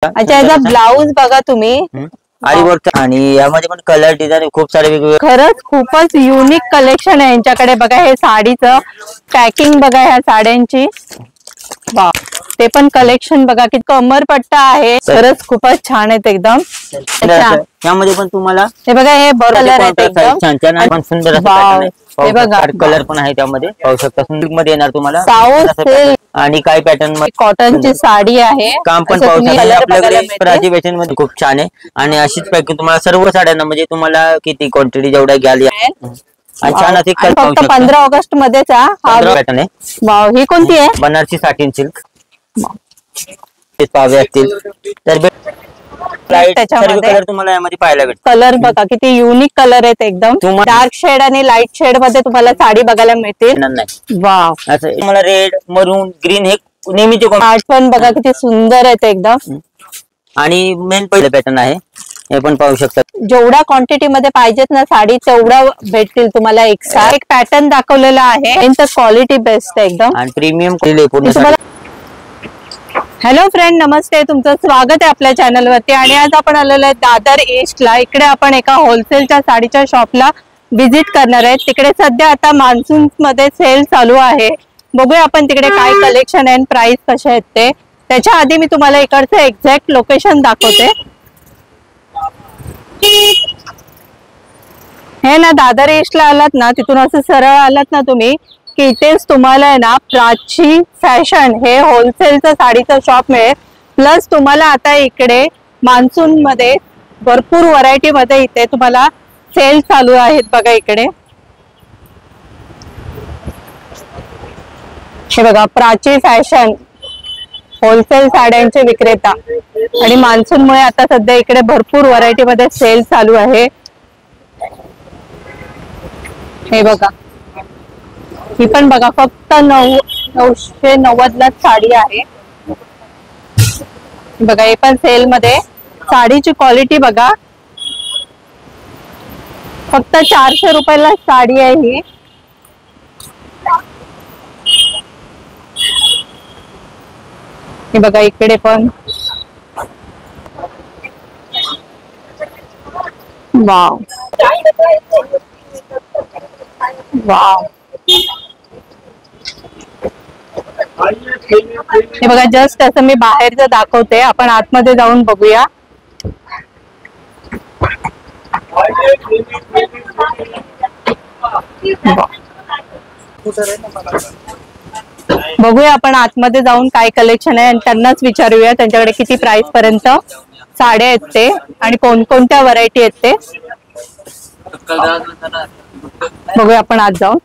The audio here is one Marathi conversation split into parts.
अच्छा, याचा ब्लाऊज बघा तुम्ही आरी वर्क आणि यामध्ये पण कलर डिझाईन खूप सारे वेगवेगळे. खरंच खूपच युनिक कलेक्शन आहे यांच्याकडे. बघा हे साडीचं पॅकिंग बघा ह्या साड्यांची. वा, ते पण कलेक्शन बघा की कमरपट्टा आहे. खरंच खूपच छान आहेत एकदम. यामध्ये पण तुम्हाला हे बघा हे कलर आहेत एकदम छान छान आणि पण सुंदर हे बघा कलर पण आहे त्यामध्ये पाहू शकता. सिल्क मध्ये येणार तुम्हाला साऊथ सिल्क आणि काही पॅटर्न मध्ये कॉटनची साडी आहे. काम पण पाहू शकता. आपल्याकडे प्राची फॅशन मध्ये खूप छान आहे आणि अशीच पॅकिंग तुम्हाला सर्व साड्यांना म्हणजे तुम्हाला किती क्वांटिटी जेवढ्या घ्याल आणि छान असे फक्त 15 ऑगस्ट मध्येच हा पॅटर्न आहे. वाव, ही कोणती आहे? बनारसी साटिन सिल्क पावे असतील तर त्याच्यामध्ये कलर तुम्हाला यामध्ये पाहायला भेटतील. कलर बघा किती युनिक कलर आहेत एकदम. डार्क शेड आणि लाईट शेड मध्ये तुम्हाला साडी बघायला मिळतील. वाव, असं तुम्हाला रेड मरून ग्रीन हे नेहमीचे पण बघा किती सुंदर आहेत एकदम. आणि मेन पहिलं पॅटर्न आहे हे पण पाहू शकता. जेवढ्या क्वांटिटी मध्ये पाहिजेत ना साडी तेवढा भेटतील तुम्हाला. एक पॅटर्न दाखवलेला आहे. क्वालिटी बेस्ट आहे एकदम आणि प्रीमियम. हॅलो फ्रेंड, नमस्ते. तुमचं स्वागत आहे आपल्या चॅनल वरती. आणि आज आपण आलेलो आहे दादर ईस्टला. इकडे आपण एका होलसेलच्या साडीच्या शॉपला व्हिजिट करणार आहे. तिकडे सध्या आता मान्सून मध्ये सेल चालू आहे. बघूया आपण तिकडे काय कलेक्शन आहे, प्राइस कसे आहेत ते. त्याच्या आधी मी तुम्हाला इकडचं एक्झॅक्ट लोकेशन दाखवते. हे ना दादर ईस्टला आलात ना, तिथून असं सरळ आलात ना तुम्ही की इथेच तुम्हाला आहे ना प्राची फॅशन हे होलसेलचं साडीचं शॉप मिळेल. प्लस तुम्हाला आता इकडे मान्सून मध्ये भरपूर व्हरायटी मध्ये इथे तुम्हाला सेल चालू आहेत. बघा इकडे हे बघा, प्राची फॅशन होलसेल साड्यांचे विक्रेता. आणि मान्सून मुळे आता सध्या इकडे भरपूर व्हरायटी मध्ये सेल चालू आहे. हे बघा, ही पण बघा फक्त 990 ला साडी आहे. बघा हे पण सेल मध्ये. साडीची क्वालिटी बघा, फक्त 400 रुपयाला साडी आहे ही. हे बघा इकडे पण. वाव वाव, हे बघा जस्ट असं मी बाहेरच दाखवते. आपण आतमध्ये जाऊन बघूया. बघूया आपण आतमध्ये जाऊन काय कलेक्शन आहे आणि त्यांनाच विचारूया त्यांच्याकडे किती प्राइस पर्यंत साड्या आहेत ते आणि कोणकोणत्या व्हरायटी आहेत ते बघूया आपण आज जाऊन.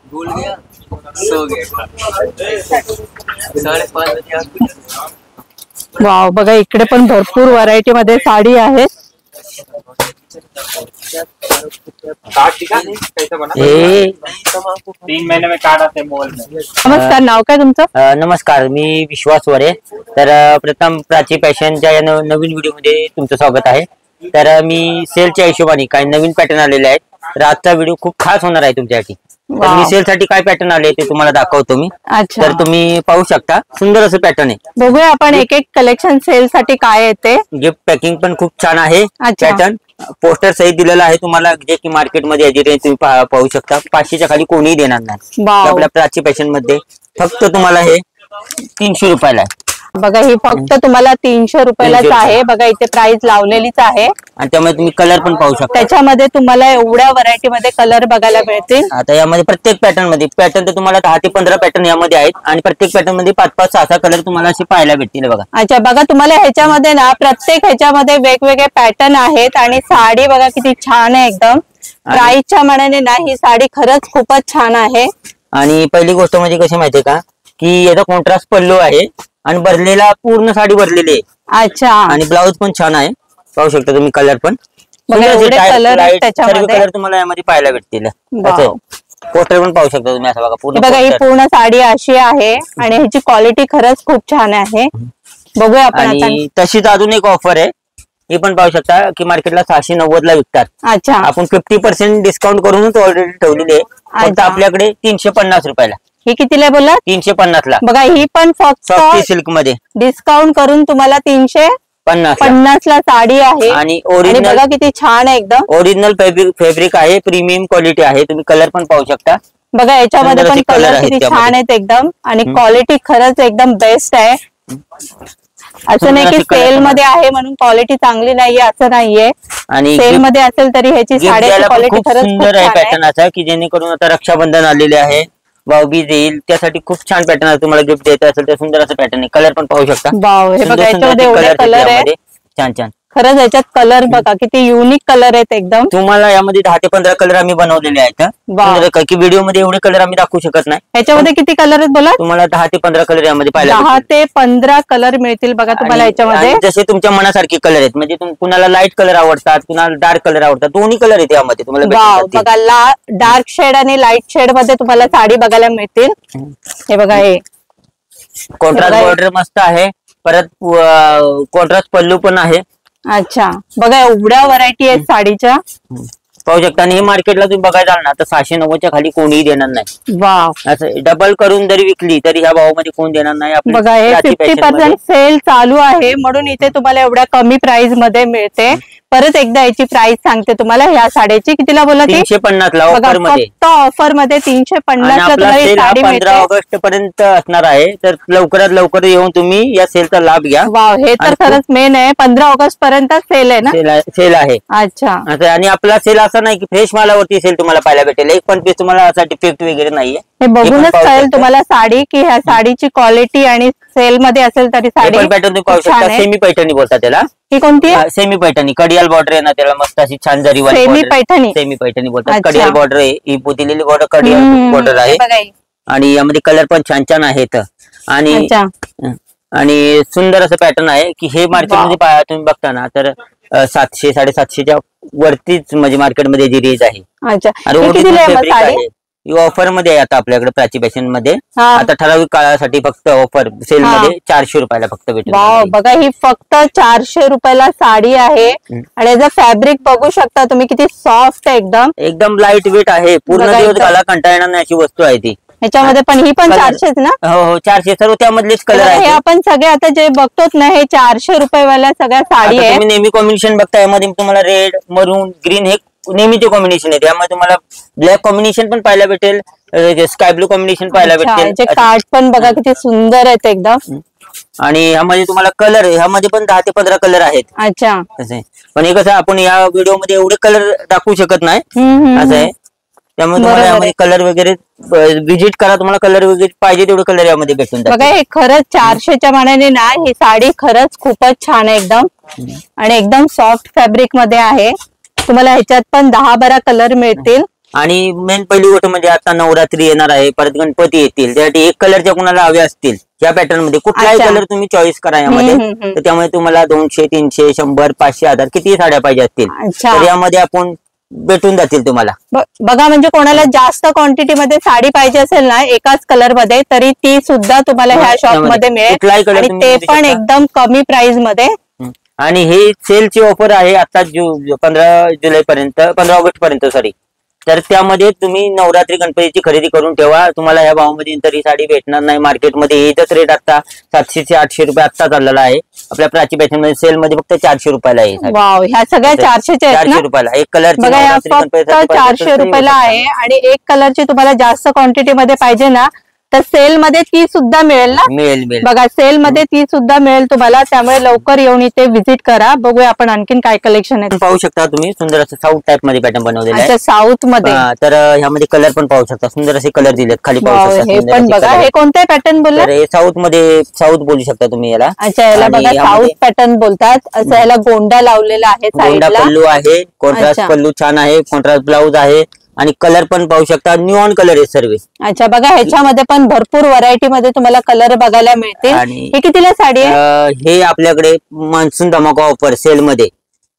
वाव, बघा इकडे पण भरपूर व्हरायटी मध्ये साडी आहे. नमस्कार, नाव काय तुमचं? नमस्कार, मी विश्वास वरे. तर प्रथम प्राची फॅशनच्या या नवीन व्हिडिओ मध्ये तुमचं स्वागत आहे. तर मी सेलच्या हिशोबाने काही नवीन पॅटर्न आलेले आहेत. तर आजचा व्हिडिओ खूप खास होणार आहे तुमच्यासाठी. मी सेल साठी काय पॅटर्न आले ते तुम्हाला दाखवतो मी. तर तुम्ही पाहू शकता, सुंदर असं पॅटर्न आहे. बघूया आपण एक एक कलेक्शन सेल साठी काय येते. गिफ्ट पॅकिंग पण खूप छान आहे. पॅटर्न पोस्टर सहित दिलेला आहे तुम्हाला, जे की मार्केटमध्ये याची रेंज तुम्ही पाहू शकता. 500च्या खाली कोणीही देणार नाही. आपल्या प्राची फॅशन मध्ये फक्त तुम्हाला हे 300 रुपयाला आहे. बघा ही फक्त तुम्हाला 300 रुपयालाच आहे. बघा इथे प्राइस लावलेलीच आहे. आणि त्यामध्ये तुम्ही कलर पण पाहू शकता. त्याच्यामध्ये तुम्हाला एवढ्या व्हरायटी मध्ये कलर बघायला मिळतील. आता यामध्ये प्रत्येक पॅटर्न मध्ये तर तुम्हाला 10 ते 15 पॅटर्न यामध्ये आहेत आणि प्रत्येक पॅटर्न मध्ये 5-5, 6-6 कलर तुम्हाला असे पाहायला भेटतील. बघा अच्छा, बघा तुम्हाला ह्याच्यामध्ये ना प्रत्येक ह्याच्यामध्ये वेगवेगळे पॅटर्न आहेत आणि साडी बघा किती छान आहे एकदम. प्राइसच्या मानाने ना ही साडी खरंच खूपच छान आहे. आणि पहिली गोष्ट म्हणजे कशी माहितीये का की याचा कॉन्ट्रास्ट पल्लू आहे आणि भरलेला पूर्ण साडी भरलेली आहे. अच्छा, आणि ब्लाऊज पण छान आहे. पाहू शकता तुम्ही कलर पण. कलर तुम्हाला यामध्ये पाहायला भेटतील. पोस्टर पण पाहू शकता तुम्ही. असं बघा पूर्ण. बघा ही पूर्ण साडी अशी आहे आणि ह्याची क्वालिटी खरंच खूप छान आहे. बघूया आपण. आणि तशीच अजून एक ऑफर आहे, हे पण पाहू शकता की मार्केटला 690 ला विकतात. अच्छा, आपण 50% डिस्काउंट करूनच ऑलरेडी ठेवलेली आहे. फक्त आपल्याकडे 350 रुपयाला. ही कितीला बोलला? 350 ला. बघा ही पण फक्त सिल्क मध्ये डिस्काउंट करून तुम्हाला 350 50 ला साडी आहे आणि बघा किती छान आहे, एकदम ओरिजिनल फॅब्रिक आहे, प्रीमियम क्वालिटी आहे. तुम्ही कलर पण पाहू शकता. बघा याच्यामध्ये पण कलर किती छान आहेत एकदम, आणि क्वालिटी खरंच एकदम बेस्ट आहे. असं नाही की सेल मध्ये आहे म्हणून क्वालिटी चांगली नाहीये, असं नाहीये. आणि सेल मध्ये असेल तरी ह्याची साड्याची क्वालिटी खरंच सुंदर आहे. पॅटर्न असा की जेणेकरून आता रक्षाबंधन आलेले आहे, भाऊबीज येईल, त्यासाठी खूप छान पॅटर्न आहे. तुम्हाला गिफ्ट द्यायचं असेल तर सुंदर असं पॅटर्न आहे. कलर पण पाहू शकता. वाव, हे बघा याच्यामध्ये एवढे कलर आहे, छान छान. खरंच याच्यात कलर बघा किती युनिक कलर आहेत एकदम. तुम्हाला यामध्ये 10 ते 15 कलर आम्ही बनवलेले आहेत की व्हिडिओ मध्ये एवढे कलर आम्ही दाखवू शकत नाही. याच्यामध्ये किती कलर आहेत बोला? तुम्हाला 10 ते 15 कलर यामध्ये पाहायला 10 ते 15 कलर मिळतील बघा तुम्हाला याच्यामध्ये. जसे तुमच्या मनासारखे कलर आहेत, म्हणजे कुणाला लाईट कलर आवडतात, कुणाला डार्क कलर आवडतात, दोन्ही कलर आहेत यामध्ये तुम्हाला. बघा डार्क शेड आणि लाईट शेड मध्ये तुम्हाला साडी बघायला मिळतील. हे बघा, हे कॉन्ट्रास्ट बॉर्डर मस्त आहे, परत कॉन्ट्रास्ट पल्लू पण आहे. अच्छा, बघा एवढ्या व्हरायटी आहेत साडीच्या, पाहू शकता. आणि हे मार्केटला तुम्ही बघायला जाल ना तर 690च्या खाली कोणीही देणार नाही. वाव, असं डबल करून जरी विकली तरी ह्या भावामध्ये कोण देणार नाही. बघा हे 50% सेल चालू आहे म्हणून इथे तुम्हाला एवढ्या कमी प्राइस मध्ये मिळते. परत एकदा याची प्राइस सांगते तुम्हाला. ह्या साडीची कितीला बोला? 350 ला ऑफर मध्ये. फक्त ऑफर मध्ये 350 ला तुम्हाला साडी मिळते. 15 ऑगस्ट पर्यंत असणार आहे, तर लवकरात लवकर येऊन तुम्ही या सेलचा लाभ घ्या. वाव, हे तर खरंच मेन आहे. 15 ऑगस्ट पर्यंत सेल आहे ना? सेल आहे. अच्छा. आणि आपला सेल असा नाही की फ्रेश मालावरती सेल तुम्हाला पाहायला भेटेल. एक पण पीस तुम्हाला असा डिफेक्ट वगैरे नाहीये. हे बघूनच कळेल तुम्हाला साडी की ह्या साडीची क्वालिटी, आणि सेल मध्ये असेल तरी साडी पॅटर्न तुम्ही पाहू शकता. सेमी पैठणी बोलतात त्याला. ही कोणती आहे? सेमी पैठणी. कडियाल बॉर्डर आहे ना त्याला, मस्त अशी छान जरीवाली सेमी पैठणी. सेमी पैठणी बोलतात. कडियाल बॉर्डर आहे, ही पोतीलेली बॉर्डर कडियाल बॉर्डर आहे. आणि यामध्ये कलर पण छान छान आहेत. आणि सुंदर असं पॅटर्न आहे की हे मार्केटमध्ये तुम्ही बघता ना तर 700 750च्या वरतीच म्हणजे मार्केटमध्ये जी रेंज आहे. अच्छा, ऑफर मध्ये आहे आता आपल्याकडे प्राची फॅशन मध्ये. आता ठराविक काळासाठी फक्त ऑफर सेल मध्ये 400 रुपयाला फक्त भेटेल. बघा ही फक्त 400 रुपयाला साडी आहे, आणि याचं फॅब्रिक बघू शकता तुम्ही किती सॉफ्ट आहे, एकदम लाईट वेट आहे. पूर्ण दिवस घाला कंटाळा येणार नाही अशी वस्तू आहे ती. ह्याच्यामध्ये पण ही पण 400 ना? हो 400 सर्व त्यामधलेच कलर आहे. हे आपण सगळे आता जे बघतोत ना, हे 400 रुपयाला सगळ्या साडी आहे. तुम्ही नेहमी कॉम्बिनेशन बघता, यामध्ये तुम्हाला रेड, मरून, ग्रीन हे नेहमीचे कॉम्बिनेशन आहे. त्यामध्ये तुम्हाला ब्लॅक कॉम्बिनेशन पण पाहायला भेटेल, स्काय ब्लू कॉम्बिनेशन पाहायला भेटेल. कार्ड पण बघा किती सुंदर आहेत एकदम. आणि ह्यामध्ये तुम्हाला कलर, ह्यामध्ये पण 10 ते 15 कलर आहेत. अच्छा, पण हे कसं आपण या व्हिडिओ मध्ये एवढे कलर दाखवू शकत नाही, असं आहे. त्यामुळे तुम्हाला यामध्ये कलर वगैरे विजिट करा, तुम्हाला कलर वगैरे पाहिजे तेवढे कलर यामध्ये भेटून जातात. बघा हे खरंच 400च्या मानाने ना ही साडी खरंच खूपच छान आहे एकदम, आणि एकदम सॉफ्ट फॅब्रिक मध्ये आहे. तुम्हाला ह्याच्यात पण 10-12 कलर मिळतील. आणि मेन पहिली गोष्ट म्हणजे आता नवरात्री येणार आहे, परत गणपती येतील, त्यासाठी एक कलरच्या कुणाला हवे असतील या पॅटर्न मध्ये कुठलाही कलर तुम्ही चॉईस करा यामध्ये. तर त्यामुळे तुम्हाला 200, 300, 100, 500, 1000 किती साड्या पाहिजे असतील तर यामध्ये आपण भेटून जातील तुम्हाला. बघा म्हणजे कोणाला जास्त क्वांटिटी मध्ये साडी पाहिजे असेल ना एकाच कलर मध्ये, तरी ती सुद्धा तुम्हाला ह्या शॉप मध्ये मिळेल, आणि ते पण एकदम कमी प्राइस मध्ये. आणि ही सेलची ऑफर आहे आता 15 जुलै पर्यंत, 15 ऑगस्ट पर्यंत सॉरी. तर त्यामध्ये तुम्ही नवरात्री गणपतीची खरेदी करून ठेवा. तुम्हाला ह्या भावामध्ये तरी साडी भेटणार नाही मार्केटमध्ये. एकच रेट आता 700 ते 800 रुपये आता चाललेला आहे. आपल्या प्राची फॅशन मध्ये सेल मध्ये फक्त 400 रुपयाला आहे. ह्या सगळ्या 400 रुपयाला एक कलर. बघा फक्त 400 रुपयाला आहे, आणि एक कलरची तुम्हाला जास्त क्वांटिटी मध्ये पाहिजे ना तर सेल मध्ये ती सुद्धा मिळेल ना? मिळेल. बघा सेल मध्ये ती सुद्धा मिळेल तुम्हाला, त्यामुळे लवकर येऊन इथे व्हिजिट करा. बघूया आपण आणखीन काय कलेक्शन आहे. पाहू शकता तुम्ही सुंदर असं साऊथ टाइप मध्ये पॅटर्न बनवलेलं आहे. साऊथ मध्ये. तर ह्यामध्ये कलर पण पाहू शकता, सुंदर असे कलर दिलेत खाली पाहू शकता. हे पण बघा, हे कोणते पॅटर्न बोलला? साऊथ मध्ये, साऊथ बोलू शकता तुम्ही याला. अच्छा, याला बघा साऊथ पॅटर्न बोलतात. असं याला गोंडा लावलेला आहे, गोंडा पल्लू आहे, कॉन्ट्रास्ट पल्लू छान आहे, कॉन्ट्रास्ट ब्लाउज आहे, आणि कलर पण पाहू शकता न्यूऑन कलर आहे सर्व. अच्छा, बघा ह्याच्यामध्ये पण भरपूर व्हरायटी मध्ये तुम्हाला कलर बघायला मिळतील. हे कितीला साडी आहे? हे आपल्याकडे मान्सून धमाका ऑफर सेल मध्ये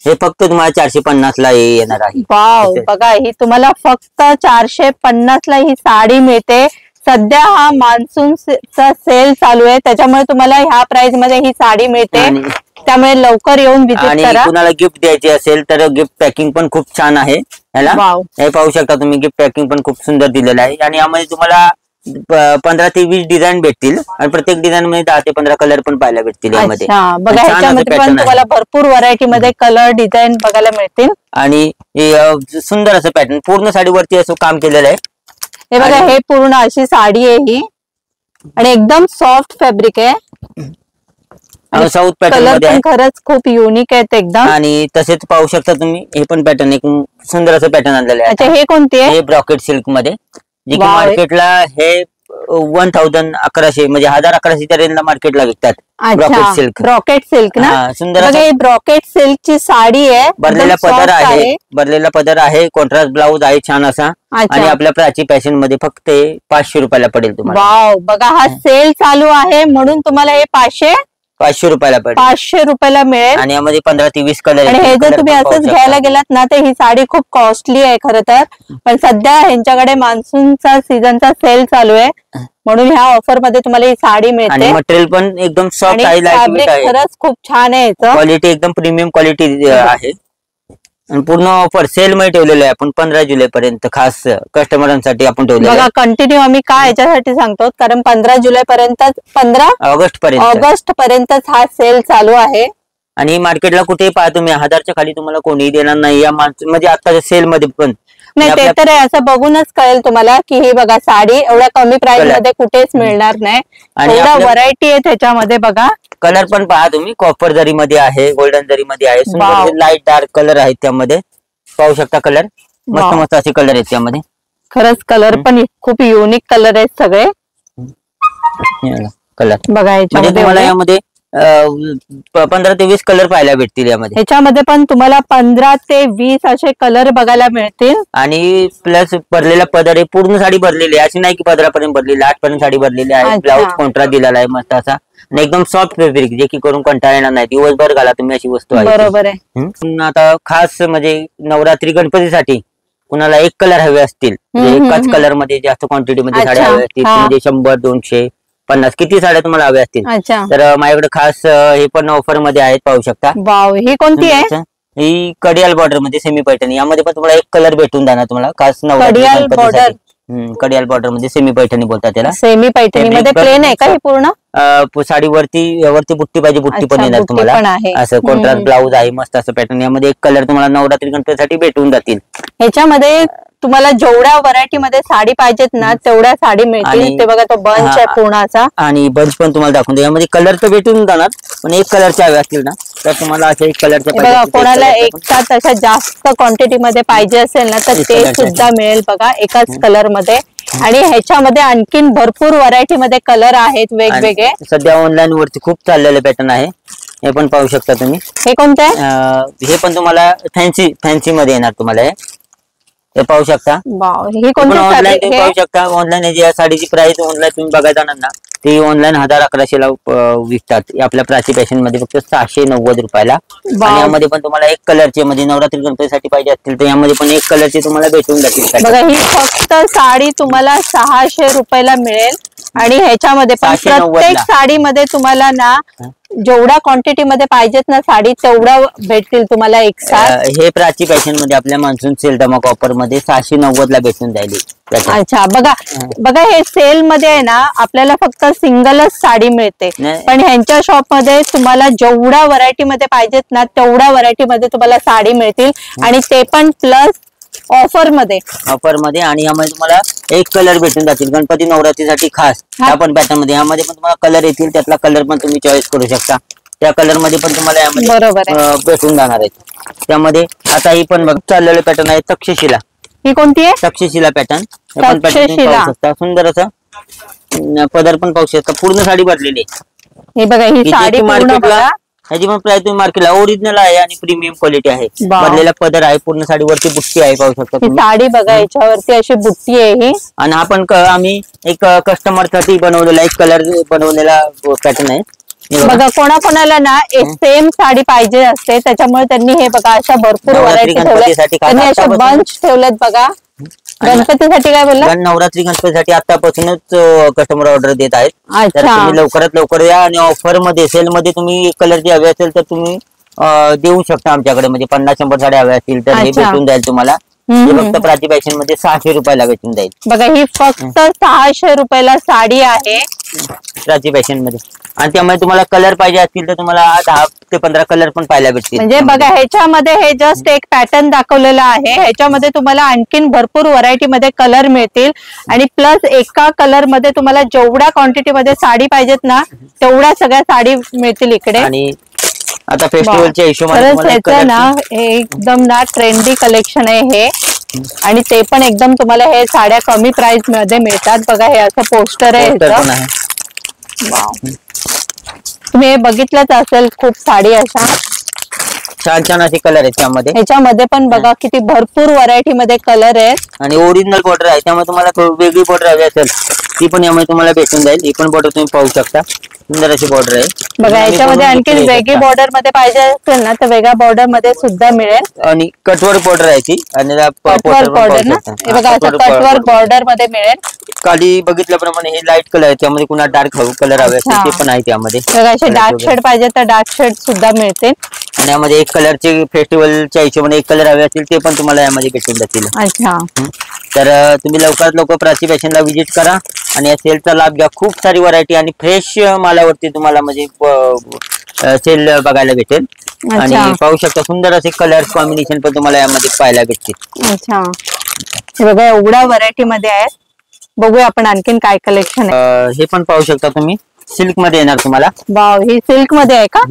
हे फक्त तुम्हाला 450 ला येणार आहे. वाव, बघा ही तुम्हाला फक्त 450 ला ही साडी मिळते. सध्या हा मान्सूनचा सेल चालू आहे, त्याच्यामुळे तुम्हाला ह्या प्राइस मध्ये ही साडी मिळते. त्यामुळे लवकर येऊन विजिट करा. कुणाला गिफ्ट द्यायची असेल तर गिफ्ट पॅकिंग पण खूप छान आहे. हे पाहू शकता तुम्ही, गिफ्ट पॅकिंग पण खूप सुंदर दिलेलं आहे. आणि यामध्ये तुम्हाला 15 ते 20 डिझाईन भेटतील आणि प्रत्येक डिझाईन मध्ये 10 ते 15 कलर पण पाहायला भेटतील यामध्ये. बघा ह्याच्यामध्ये पण तुम्हाला भरपूर व्हरायटी मध्ये कलर डिझाईन बघायला मिळतील आणि सुंदर असं पॅटर्न पूर्ण साडीवरती असं काम केलेलं आहे. हे बघा हे पूर्ण अशी साडी आहे ही आणि एकदम सॉफ्ट फॅब्रिक आहे. साऊथ पॅटर्न कलर मध्ये पण खरंच खूप युनिक आहेत एकदम. आणि तसेच पाहू शकता तुम्ही हे पण पॅटर्न एक सुंदर असं पॅटर्न आणलेलं आहे. अच्छा हे कोणते आहे? हे ब्रॉकेट सिल्क मध्ये जे की मार्केटला हे 1100 म्हणजे 1100च्या रेंजला मार्केटला विकतात. Brocade silk. ब्रॉकेट सिल्क ना सुंदर ब्रॉकेट सिल्क ची साडी आहे. भरलेला पदर आहे. भरलेला पदर आहे. कॉन्ट्रास्ट ब्लाऊज आहे छान असा आणि आपल्या प्राची फॅशन मध्ये फक्त 500 रुपयाला पडेल तुम्हाला. वाव बघा हा सेल चालू आहे म्हणून तुम्हाला हे 500 रुपयाला पडेल. 500 रुपयाला मिळेल आणि यामध्ये 15 ते 20 कलर. आणि हे जर तुम्ही असंच घ्यायला गेलात ना तर ही साडी खूप कॉस्टली आहे खरं तर. पण सध्या ह्यांच्याकडे मान्सूनचा सीझनचा सेल चालू आहे म्हणून ह्या ऑफर मध्ये तुम्हाला ही साडी मिळते. मटेरियल पण एकदम सॉफ्ट आहे. फॅब्रिक खरंच खूप छान आहे. क्वालिटी एकदम प्रीमियम क्वालिटी आहे. आणि पूर्ण ऑफर सेल मध्ये ठेवलेलं आहे आपण 15 जुलै पर्यंत खास कस्टमरांसाठी आपण ठेवलेलं आहे. बघा कंटिन्यू आम्ही काय याच्यासाठी सांगतो कारण 15 जुलै पर्यंत 15 ऑगस्ट पर्यंतच हा सेल चालू आहे. आणि मार्केटला कुठेही पहा तुम्ही 1000च्या खाली तुम्हाला कोणीही देणार नाही या म्हणजे आताच्या सेल मध्ये पण नाही. ते तर आहे असं बघूनच कळेल तुम्हाला की ही बघा साडी एवढ्या कमी प्राइस मध्ये कुठेच मिळणार नाही. आणि व्हरायटी आहे त्याच्यामध्ये. बघा कलर पण पहा तुम्ही कॉपर जरी मध्ये आहे गोल्डन जरी मध्ये आहे. सुंदर लाईट डार्क कलर आहेत त्यामध्ये पाहू शकता. कलर मस्त मस्त असे कलर आहेत त्यामध्ये. खरंच कलर पण खूप युनिक कलर आहेत सगळे. कलर बघा तुम्हाला यामध्ये 15 ते 20 कलर पाहायला भेटतील यामध्ये. ह्याच्यामध्ये पण तुम्हाला 15 ते 20 असे कलर बघायला मिळतील. आणि प्लस भरलेला पदर आहे. पूर्ण साडी भरलेली आहे. अशी नाही की 15 भरलेली 8 साडी भरलेली आहे. ब्लाऊज कॉन्ट्रास्ट दिलेला आहे मस्त असा आणि एकदम सॉफ्ट फॅब्रिक जे की करून कंटाळा येणार नाही. दिवसभर घाला तुम्ही अशी वस्तू आहे. बरोबर आहे. आता खास म्हणजे नवरात्री गणपतीसाठी कुणाला एक कलर हवे असतील एकाच कलर मध्ये जास्त क्वांटिटी मध्ये साड्या हव्या असतील म्हणजे 100 200 50 किती साड्या तुम्हाला हव्या असतील तर माझ्याकडे खास हे पण ऑफर मध्ये आहेत पाहू शकता. ही कोणती आहे? ही कडियाल बॉर्डर मध्ये सेमी पैठणी. यामध्ये पण तुम्हाला एक कलर भेटून जाणार तुम्हाला खास कडियाल बॉर्डर. कडियाल बॉर्डर मध्ये सेमी पैठणी बोलतात त्याला. सेमी पैठणी मध्ये प्लेन आहे का ही पूर्ण? साडीवरती बुट्टी पाहिजे बुट्टी पण येणार तुम्हाला. असं कॉन्ट्रास्ट ब्लाऊज आहे मस्त असं पॅटर्न. यामध्ये एक कलर तुम्हाला नवरात्री गणपतीसाठी भेटून जातील. ह्याच्यामध्ये तुम्हाला जेवढ्या व्हरायटी मध्ये साडी पाहिजेत ना तेवढ्या साडी मिळतील. ते बघा तो बंच आहे पूर्णाचा. आणि बंच पण तुम्हाला दाखवून द्या. यामध्ये कलर तर भेटून जाणार पण एक कलरच्या हव्या असतील ना तर तुम्हाला अशा एक कलरच्या कोणाला एकसाथ अशा जास्त क्वांटिटी मध्ये पाहिजे असेल ना तर ते सुद्धा मिळेल बघा एकाच कलर मध्ये. आणि ह्याच्यामध्ये आणखीन भरपूर व्हरायटी मध्ये कलर आहेत वेगवेगळे. सध्या ऑनलाईन वरती खूप चाललेलं पॅटर्न आहे. हे पण पाहू शकता तुम्ही. हे कोणतं आहे? हे पण तुम्हाला फॅन्सी मध्ये येणार तुम्हाला. हे पाहू शकता. हे कोणतं ऑनलाईन पाहू शकता. ऑनलाईन जी साडीची प्राइस ऑनलाईन तुम्ही बघायला जाणार ना ती ऑनलाईन 1100-1100 विकतात. आपल्या प्राची फॅशन मध्ये फक्त 690 रुपयाला. आणि यामध्ये पण तुम्हाला एक कलरचे म्हणजे नवरात्री गणपतीसाठी पाहिजे असतील तर यामध्ये पण एक कलरचे तुम्हाला भेटून जातील. बघा ही फक्त साडी तुम्हाला 600 रुपयाला मिळेल. आणि ह्याच्यामध्ये प्रत्येक साडीमध्ये तुम्हाला ना जेवढ्या क्वांटिटी मध्ये पाहिजेत ना साडी तेवढ्या भेटतील तुम्हाला एक साथ. हे प्राची फॅशन मध्ये आपल्या मान्सून सेल धमाका ऑफर मध्ये 690 ला भेटून जाईल. अच्छा बघा हे सेल मध्ये आहे ना आपल्याला फक्त सिंगलच साडी मिळते. पण ह्यांच्या शॉप मध्ये तुम्हाला जेवढ्या व्हरायटी मध्ये पाहिजेत ना तेवढ्या व्हरायटी मध्ये तुम्हाला साडी मिळतील. आणि ते पण प्लस ऑफर मध्ये. आणि यामध्ये तुम्हाला एक कलर भेटून जातील गणपती नवरात्रीसाठी खास. आपण पॅटर्न मध्ये यामध्ये पण तुम्हाला कलर येतील. त्यातला कलर पण तुम्ही चॉईस करू शकता. त्या कलर मध्ये पण तुम्हाला यामध्ये भेटून जाणार आहेत. त्यामध्ये आता ही पण बघ चाललेलं पॅटर्न आहे तक्षशिला. ही कोणती आहे? तक्षशिला पॅटर्न. पाहू शकता. सुंदर असं पदर पण पाहू शकता. पूर्ण साडी भरलेली आहे. हे बघा ही साडी मार्केटला ह्याची पण प्राइस तुम्ही मार्केटला ओरिजिनल आहे आणि प्रीमियम क्वालिटी आहे. भरलेला पदर आहे. पूर्ण साडीवरती बुट्टी आहे पाहू शकता तुम्ही. साडी बघा याच्यावरती अशी बुट्टी आहे ही. आणि आपण आम्ही एक कस्टमर साठी बनवलेला एक कलर बनवलेला पॅटर्न आहे. बघा कोणाकोणाला ना सेम साडी पाहिजे असते त्याच्यामुळे त्यांनी हे बघा अशा भरपूर व्हरायटी ठेवल्यात. त्यांनी असे बंच ठेवलेत बघा. गणपतीसाठी काय बोलला? नवरात्री गणपतीसाठी आतापासूनच कस्टमर ऑर्डर देत आहेत. तर तुम्ही लवकरात लवकर या. आणि ऑफर मध्ये सेल मध्ये तुम्ही एक कलरची हवी असेल तर तुम्ही देऊ शकता आमच्याकडे. म्हणजे 50-100 साड्या हव्या असतील तर हे भेटून जाईल तुम्हाला. हे फक्त प्राची फॅशन मध्ये 600 रुपयाला भेटून जाईल बघा. ही फक्त 600 रुपयाला साडी आहे प्राची फॅशन मध्ये. आणि त्यामध्ये तुम्हाला कलर पाहिजे असतील तर तुम्हाला 10 ते 15 कलर पण पाहायला भेटतील. म्हणजे बघा ह्याच्यामध्ये हे जस्ट एक पॅटर्न दाखवलेला आहे. ह्याच्यामध्ये तुम्हाला आणखीन भरपूर व्हरायटी मध्ये कलर मिळतील आणि प्लस एका कलर मध्ये तुम्हाला जेवढ्या क्वांटिटी मध्ये साडी पाहिजेत ना तेवढ्या सगळ्या साडी मिळतील इकडे. आणि आता फेस्टिवलच्या हिशोबाने ना हे एकदम ना ट्रेंडी कलेक्शन आहे हे. आणि ते पण एकदम तुम्हाला हे साड्या कमी प्राइस मध्ये मिळतात. बघा हे असं पोस्टर आहे. तुम्ही हे बघितलंच असेल खूप साडी अशा छान छान असे कलर आहेत त्यामध्ये. ह्याच्यामध्ये पण बघा किती भरपूर व्हरायटी मध्ये कलर आहेत. आणि ओरिजिनल बॉर्डर आहे त्यामुळे तुम्हाला वेगळी बॉर्डर हवी असेल ती पण यामध्ये तुम्हाला भेटून जाईल. ही पण बॉर्डर तुम्ही पाहू शकता. सुंदर अशी बॉर्डर आहे बघा. याच्यामध्ये आणखी वेगळी बॉर्डर मध्ये पाहिजे असेल ना तर वेगळ्या बॉर्डर मध्ये सुद्धा मिळेल. आणि कटवर्क बॉर्डर आहे ती. आणि कटवर्क बॉर्डर ना हे बघा असं कटवर्क बॉर्डर मध्ये मिळेल. खाली बघितल्याप्रमाणे हे लाईट कलर आहे त्यामध्ये कुणा डार्क कलर हवे असतील ते पण आहे त्यामध्ये. बघा असे डार्क शेड पाहिजे तर डार्क शेड सुद्धा मिळते. आणि यामध्ये एक कलरचे फेस्टिवलच्या हिशोबाने एक कलर हवे असतील ते पण तुम्हाला यामध्ये भेटून जातील. अच्छा. तर तुम्ही लवकरात लवकर प्राची फॅशनला व्हिजिट करा आणि या सेलचा लाभ घ्या. खूप सारी व्हरायटी आणि फ्रेश मालावरती तुम्हाला म्हणजे सेल बघायला भेटेल. आणि पाहू शकता सुंदर असे कलर कॉम्बिनेशन पण तुम्हाला यामध्ये पाहायला भेटतील. अच्छा. हे बघा एवढ्या व्हरायटी मध्ये आहेत. बघूया आपण आणखीन काय कलेक्शन आहे. हे पण पाहू शकता तुम्ही सिल्क मध्ये येणार तुम्हाला. वाव ही सिल्क मध्ये आहे का.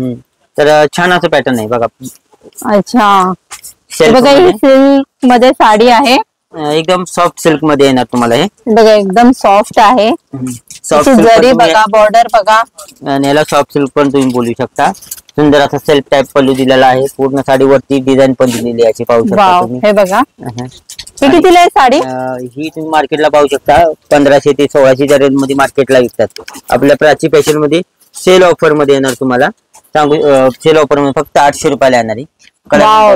तर छान असं पॅटर्न आहे बघा. अच्छा. बघा ही सिल्क मध्ये साडी आहे. एकदम सॉफ्ट सिल्क मध्ये येणार तुम्हाला. हे बघा एकदम सॉफ्ट आहे. सॉफ्ट जरी बघा बॉर्डर बघा. आणि याला सॉफ्ट सिल्क पण तुम्ही बोलू शकता. सुंदर असा सेल्फ टाइप पल्लू दिलेला आहे. पूर्ण साडीवरती डिझाईन पण दिलेली आहे अशी पाहू शकता तुम्ही. हे बघा ही कितीला आहे साडी. ही तुम्ही मार्केटला पाहू शकता 1500 ते 1600 रेंज मध्ये मार्केटला विकतात. आपल्या प्राची फॅशन मध्ये सेल ऑफर मध्ये येणार तुम्हाला. सांगू सेल ऑफर मध्ये फक्त 800 रुपयाला येणार आहे.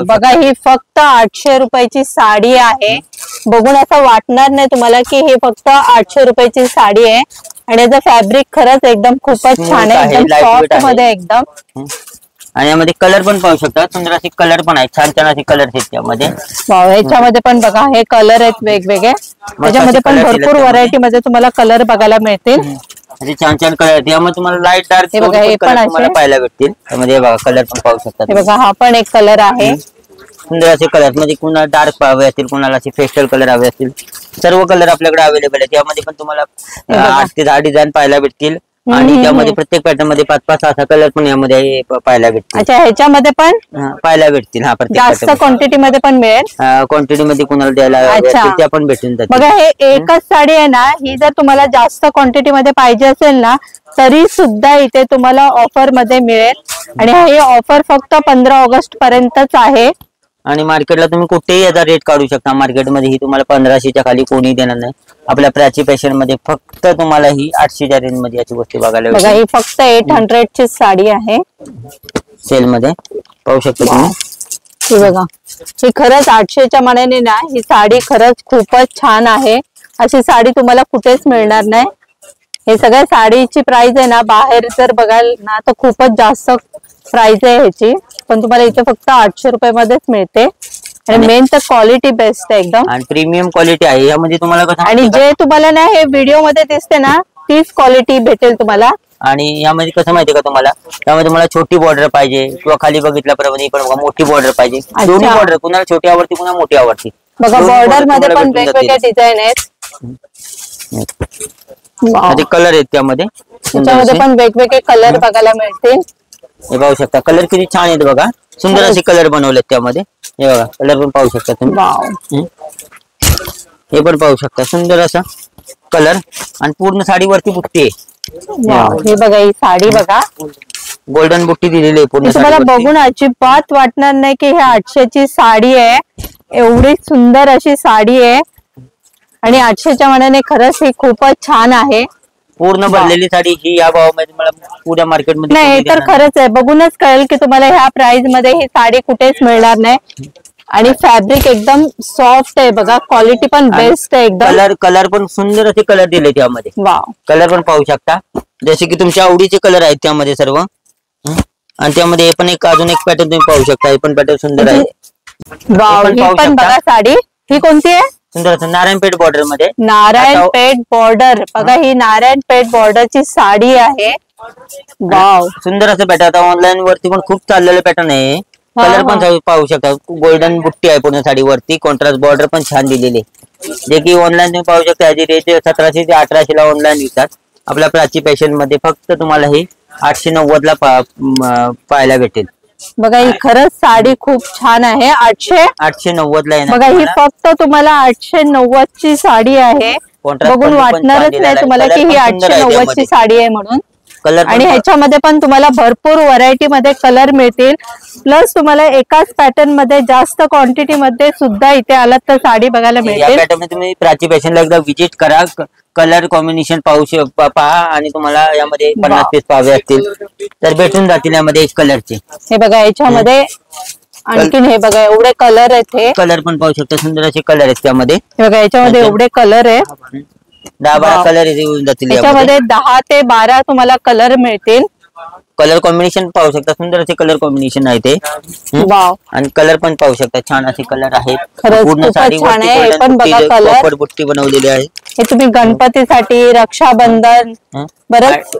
बघा ही फक्त 800 रुपयाची साडी आहे. बघून असं वाटणार नाही तुम्हाला की हे फक्त 800 रुपयाची साडी आहे. आणि याचं फॅब्रिक खरंच एकदम खूपच छान आहे. एकदम सॉफ्ट मध्ये एकदम. आणि यामध्ये कलर पण पाहू शकता. सुंदर असे कलर पण आहेत. छान छान असे कलर आहेत त्यामध्ये. ह्याच्यामध्ये पण बघा हे कलर आहेत वेगवेगळे. त्याच्यामध्ये पण भरपूर व्हरायटी मध्ये तुम्हाला कलर बघायला मिळतील. छान छान कलर आहेत. यामध्ये तुम्हाला लाईट डार्क तुम्हाला पाहायला भेटतील. त्यामध्ये बघा कलर पण पाहू शकता. हे बघा हा पण एक कलर आहे. सुंदर असे कलर मध्ये कुणाला डार्क हवे असतील कुणाला असे पेस्टल कलर हवे असतील सर्व कलर आपल्याकडे अवेलेबल आहेत. यामध्ये पण तुम्हाला 8 ते 10 डिझाईन पाहायला भेटतील. आणि त्यामध्ये प्रत्येक पॅटर्न मध्ये 5-5 6 कलर पण यामध्ये पाहायला भेटतील. अच्छा ह्याच्यामध्ये पण पाहायला भेटतील. हा जास्त क्वांटिटी मध्ये पण मिळेल. क्वांटिटी मध्ये कुणाला द्यायला त्या पण भेटून जातील. बघा हे एकच साडी आहे ना ही जर तुम्हाला जास्त क्वांटिटी मध्ये पाहिजे असेल ना तरी सुद्धा इथे तुम्हाला ऑफर मध्ये मिळेल. आणि हे ऑफर फक्त 15 ऑगस्ट पर्यंतच आहे. आणि मार्केटला तुम्ही कुठेही याचा रेट काढू शकता. मार्केटमध्ये ही तुम्हाला 1500च्या खाली कोणी देणार नाही. आपल्या प्राची फॅशन मध्ये फक्त तुम्हाला ही 800च्या रेंज मध्ये याची गोष्टी बघायला बघा ही फक्त 800 ची साडी आहे. सेल मध्ये पाहू शकता तुम्ही. ही बघा ही खरंच 800च्या मानाने ना ही साडी खरंच खूपच छान आहे. अशी साडी तुम्हाला कुठेच मिळणार नाही. हे सगळ्या साडीची प्राइस आहे ना बाहेर जर बघाल ना तर खूपच जास्त प्राइस आहे ह्याची. पण तुम्हाला इथे फक्त 800 रुपये मध्येच मिळते. आणि मेन तर क्वालिटी बेस्ट आहे एकदम. आणि प्रीमियम क्वालिटी आहे यामध्ये तुम्हाला. आणि जे तुम्हाला ना हे व्हिडिओ मध्ये दिसते ना तीच क्वालिटी भेटेल तुम्हाला. आणि यामध्ये कसं माहितीये का तुम्हाला त्यामध्ये तुम्हाला छोटी बॉर्डर पाहिजे किंवा खाली बघितल्याप्रमाणे पण मोठी बॉर्डर पाहिजे. दोन्ही बॉर्डर कुणाला छोटी आवडती कुणाला मोठी आवडती. बघा बॉर्डर मध्ये पण वेगवेगळे डिझाईन आहेत. कलर आहेत त्यामध्ये. त्याच्यामध्ये पण वेगवेगळे कलर बघायला मिळतील. हे पाहू शकता कलर किती छान आहेत बघा. सुंदर असे कलर बनवलेत त्यामध्ये. हे बघा कलर पण पाहू शकता तुम्ही. हे पण पाहू शकता सुंदर असा कलर. आणि पूर्ण साडीवरती बुट्टी आहे. हे बघा ही साडी बघा गोल्डन बुट्टी दिलेली आहे पूर्ण. तुम्हाला बघून अजिबात वाटणार नाही की हे 800ची साडी आहे. एवढी सुंदर अशी साडी आहे. आणि 800च्या मानाने खरंच ही खूपच छान आहे. पूर्ण भरलेली साडी ही या भावामध्ये मला पुऱ्या मार्केटमध्ये नाही तर खरंच आहे. बघूनच कळेल की तुम्हाला ह्या प्राइस मध्ये ही साडी कुठेच मिळणार नाही. आणि फॅब्रिक एकदम सॉफ्ट आहे बघा. क्वालिटी पण बेस्ट आहे एकदम. कलर पण सुंदर असे कलर दिले त्यामध्ये. कलर पण पाहू शकता जसे की तुमच्या आवडीचे कलर आहेत त्यामध्ये सर्व. आणि त्यामध्ये हे पण एक अजून एक पॅटर्न तुम्ही पाहू शकता. हे पण पॅटर्न सुंदर आहे. पण बघा साडी ही कोणती आहे? सुंदर असं नारायणपेठ बॉर्डर मध्ये. नारायणपेठ बॉर्डर बघा, ही नारायणपेठ बॉर्डरची साडी आहे. वाव, सुंदर असं पॅटर्न. आता ऑनलाईन वरती पण खूप चाललेलं पॅटर्न आहे. कलर पण पाहू शकता, गोल्डन बुट्टी आहे पूर्ण साडीवरती. कॉन्ट्रास्ट बॉर्डर पण छान दिलेली, जे की ऑनलाईन तुम्ही पाहू शकता. याची रेट 1700 ते 1800 ला ऑनलाईन विकतात. आपल्या प्राची फॅशन मध्ये फक्त तुम्हाला ही 890 ला पाहायला भेटेल. बघा, ही खरंच साडी खूप छान आहे. 890 ला येणार बघा, ही फक्त तुम्हाला 890 ची साडी आहे. बघून वाटणारच नाही तुम्हाला की ही 890 ची साडी आहे म्हणून. कलर आणि ह्याच्यामध्ये पण तुम्हाला भरपूर व्हरायटी मध्ये कलर मिळतील. प्लस तुम्हाला एकाच पॅटर्न मध्ये जास्त क्वांटिटी मध्ये सुद्धा इथे आलात तर साडी बघायला मिळेल. या पॅटर्न मध्ये तुम्ही प्राची फॅशनला एकदा विजिट करा, कलर कॉम्बिनेशन पहा आणि तुम्हाला यामध्ये 50 पीस पाहावे असतील तर भेटून जातील यामध्ये एक कलरचे. हे बघा, याच्यामध्ये आणखीन हे बघा एवढे कलर आहेत. हे कलर पण पाहू शकता, सुंदर असे कलर आहेत त्यामध्ये. हे बघा, याच्यामध्ये एवढे कलर आहेत. 10-12 कलर येऊन जातील याच्यामध्ये. 10 ते 12 तुम्हाला कलर मिळतील. कलर कॉम्बिनेशन पाहू शकता, सुंदर असे कलर कॉम्बिनेशन आहे ते. वाव, आणि कलर पण पाहू शकता, छान असे कलर आहेत. पूर्ण छान आहे. पण बघा कलर बुट्टी बनवलेली आहे. हे तुम्ही गणपतीसाठी, रक्षाबंधन बरंच.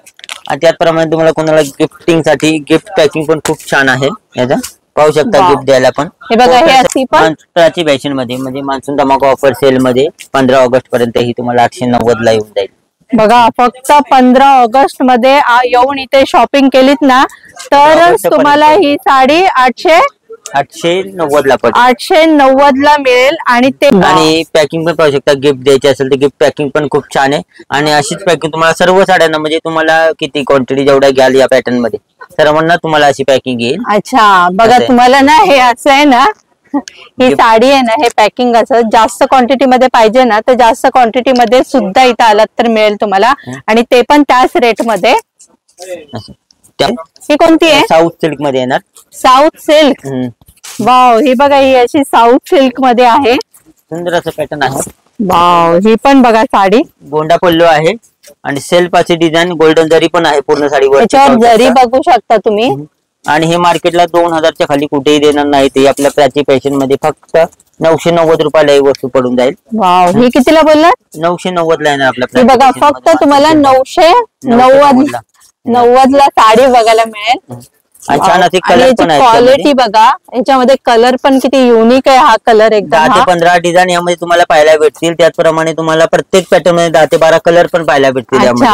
आणि त्याचप्रमाणे तुम्हाला कोणाला गिफ्टिंग साठी गिफ्ट पॅकिंग पण खूप छान आहे. याचा पाहू शकता गिफ्ट द्यायला पण. हे बघा, हे अशी पण प्राची फॅशन मध्ये म्हणजे मान्सून धमाका ऑफर सेल मध्ये 15 ऑगस्ट पर्यंत ही तुम्हाला 890 ला येऊन जाईल. बघा, फक्त 15 ऑगस्ट मध्ये येऊन इथे शॉपिंग केलीत ना तरच तुम्हाला ही साडी 890 ला पडेल. 890 ला मिळेल. आणि ते आणि पॅकिंग पण पाहू शकता, गिफ्ट द्यायची असेल तर गिफ्ट पॅकिंग पण खूप छान आहे. आणि अशीच पॅकिंग तुम्हाला सर्व साड्यांना म्हणजे तुम्हाला किती क्वांटिटी जेवढ्या घ्याल या पॅटर्न मध्ये सर्वांना तुम्हाला अशी पॅकिंग येईल. अच्छा, बघा तुम्हाला ना हे असं आहे ना, ही साडी आहे ना, हे पॅकिंग असं जास्त क्वांटिटी मध्ये पाहिजे ना तर जास्त क्वांटिटी मध्ये सुद्धा इथं आलात तर मिळेल तुम्हाला. आणि ते पण त्याच रेट मध्ये. ही कोणती आहे? साऊथ सिल्क मध्ये येणार. South silk. वाव, ही बघा, ही अशी साऊथ सिल्क मध्ये आहे. सुंदर असं पॅटर्न आहे. वाव, ही पण बघा साडी. गोंडा पल्लू आहे आणि सेल्फ अशी डिझाईन गोल्डन जरी पण आहे पूर्ण साडीवर. त्याच्यावर जरी बघू शकता तुम्ही. आणि हे मार्केटला 2000च्या खाली कुठेही देणार नाही. ते आपल्या प्राची फॅशन मध्ये फक्त 990 रुपयाला ही वस्तू पडून जाईल. वाव, ही कितीला बोललात? 990 ला येणार आपल्या. बघा, फक्त तुम्हाला 990 ला साडी बघायला मिळेल. आणि छान असे कलर पण आहेत. क्वालिटी बघा, याच्यामध्ये कलर पण किती युनिक आहे. हा कलर एकदम 10 ते 15 डिझाइन यामध्ये तुम्हाला पाहायला भेटतील. त्याचप्रमाणे तुम्हाला प्रत्येक पॅटर्न मध्ये 10 ते 12 कलर पण पाहायला भेटतील यामध्ये.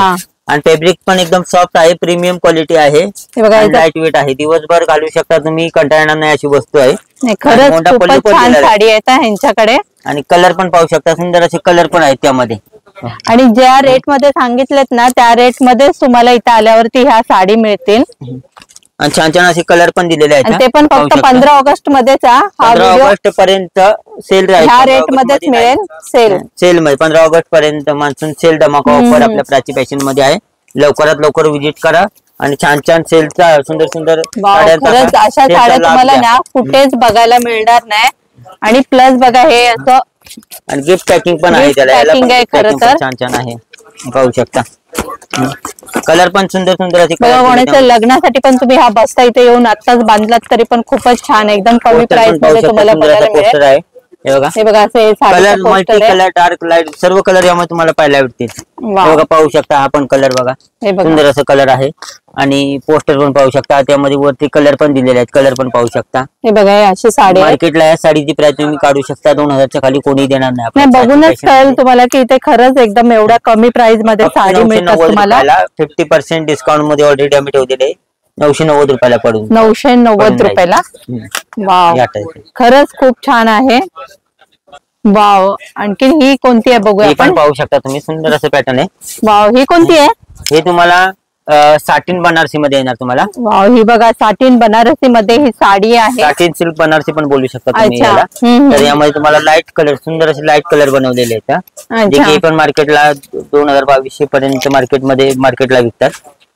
आणि फॅब्रिक पण एकदम सॉफ्ट आहे, प्रीमियम क्वालिटी आहे, लाईट वेट आहे. दिवसभर घालू शकता तुम्ही, कंटाळणार नाही अशी वस्तू आहे. खरंच खूपच छान साडी आहे ह्यांच्याकडे. आणि कलर पण पाहू शकता, सुंदर असे कलर पण आहेत त्यामध्ये. आणि ज्या रेट मध्ये सांगितलेत ना त्या रेट मध्येच तुम्हाला इथे आल्यावरती ह्या साडी मिळतील. आणि छान छान असे कलर पण दिलेले आहेत. ते पण फक्त 15 ऑगस्ट मध्येच. 15 ऑगस्ट पर्यंत सेल राहील. ह्या रेट मध्येच मिळेल. सेल मध्ये 15 ऑगस्ट पर्यंत मान्सून सेल धमाका ऑफर आपल्या प्राची फॅशन मध्ये आहे. लवकरात लवकर विजिट करा आणि छान छान सेलचा सुंदर सुंदर खरंच अशा साड्या तुम्हाला ना कुठेच बघायला मिळणार नाही. आणि प्लस बघा, हे असं आणि गिफ्ट पॅकिंग पण आहे त्याला. खरं तर छान छान आहे, पाहू शकता. कलर पण सुंदर सुंदर असे. कोणाच्या लग्नासाठी पण तुम्ही हा बस्ता इथे येऊन आताच बांधलात तरी पण खूपच छान, एकदम कमी प्राइस मध्ये तुम्हाला बघायला मिळेल. हे बघा, असे colour multi colour, dark light सर्व कलर यामध्ये तुम्हाला पाहायला भेटतील. बघा, पाहू शकता, हा पण कलर बघा, सुंदर असं कलर आहे. आणि पोस्टर पण पाहू शकता, त्यामध्ये वरती कलर पण दिलेले आहेत. कलर पण पाहू शकता. हे बघा, अशी साडी मार्केटला या साडीची प्राइस तुम्ही काढू शकता 2000च्या खाली कोणी देणार नाही. बघूनच कळेल तुम्हाला की इथे खरंच एकदम एवढ्या कमी प्राइस मध्ये साडी मिळते तुम्हाला. 50% डिस्काउंट मध्ये ऑलरेडी आम्ही ठेवलेले 990 रुपयाला पडून. 990 रुपयाला. वाव, खरंच खूप छान आहे. वाव, आणखी ही कोणती आहे बघूया आपण. पाहू शकता तुम्ही, सुंदर असं पॅटर्न आहे. वाव, ही कोणती आहे? हे तुम्हाला साटिन बनारसी मध्ये येणार तुम्हाला. वाव, ही बघा साटिन बनारसी मध्ये ही साडी आहे. साटिन सिल्क बनारसी पण बोलू शकता तुम्ही याला. तर यामध्ये तुम्हाला लाईट कलर, सुंदर असे लाईट कलर बनवलेले आहेत. जे की पण मार्केटला 2000-2200 पर्यंत मार्केटला विकतात.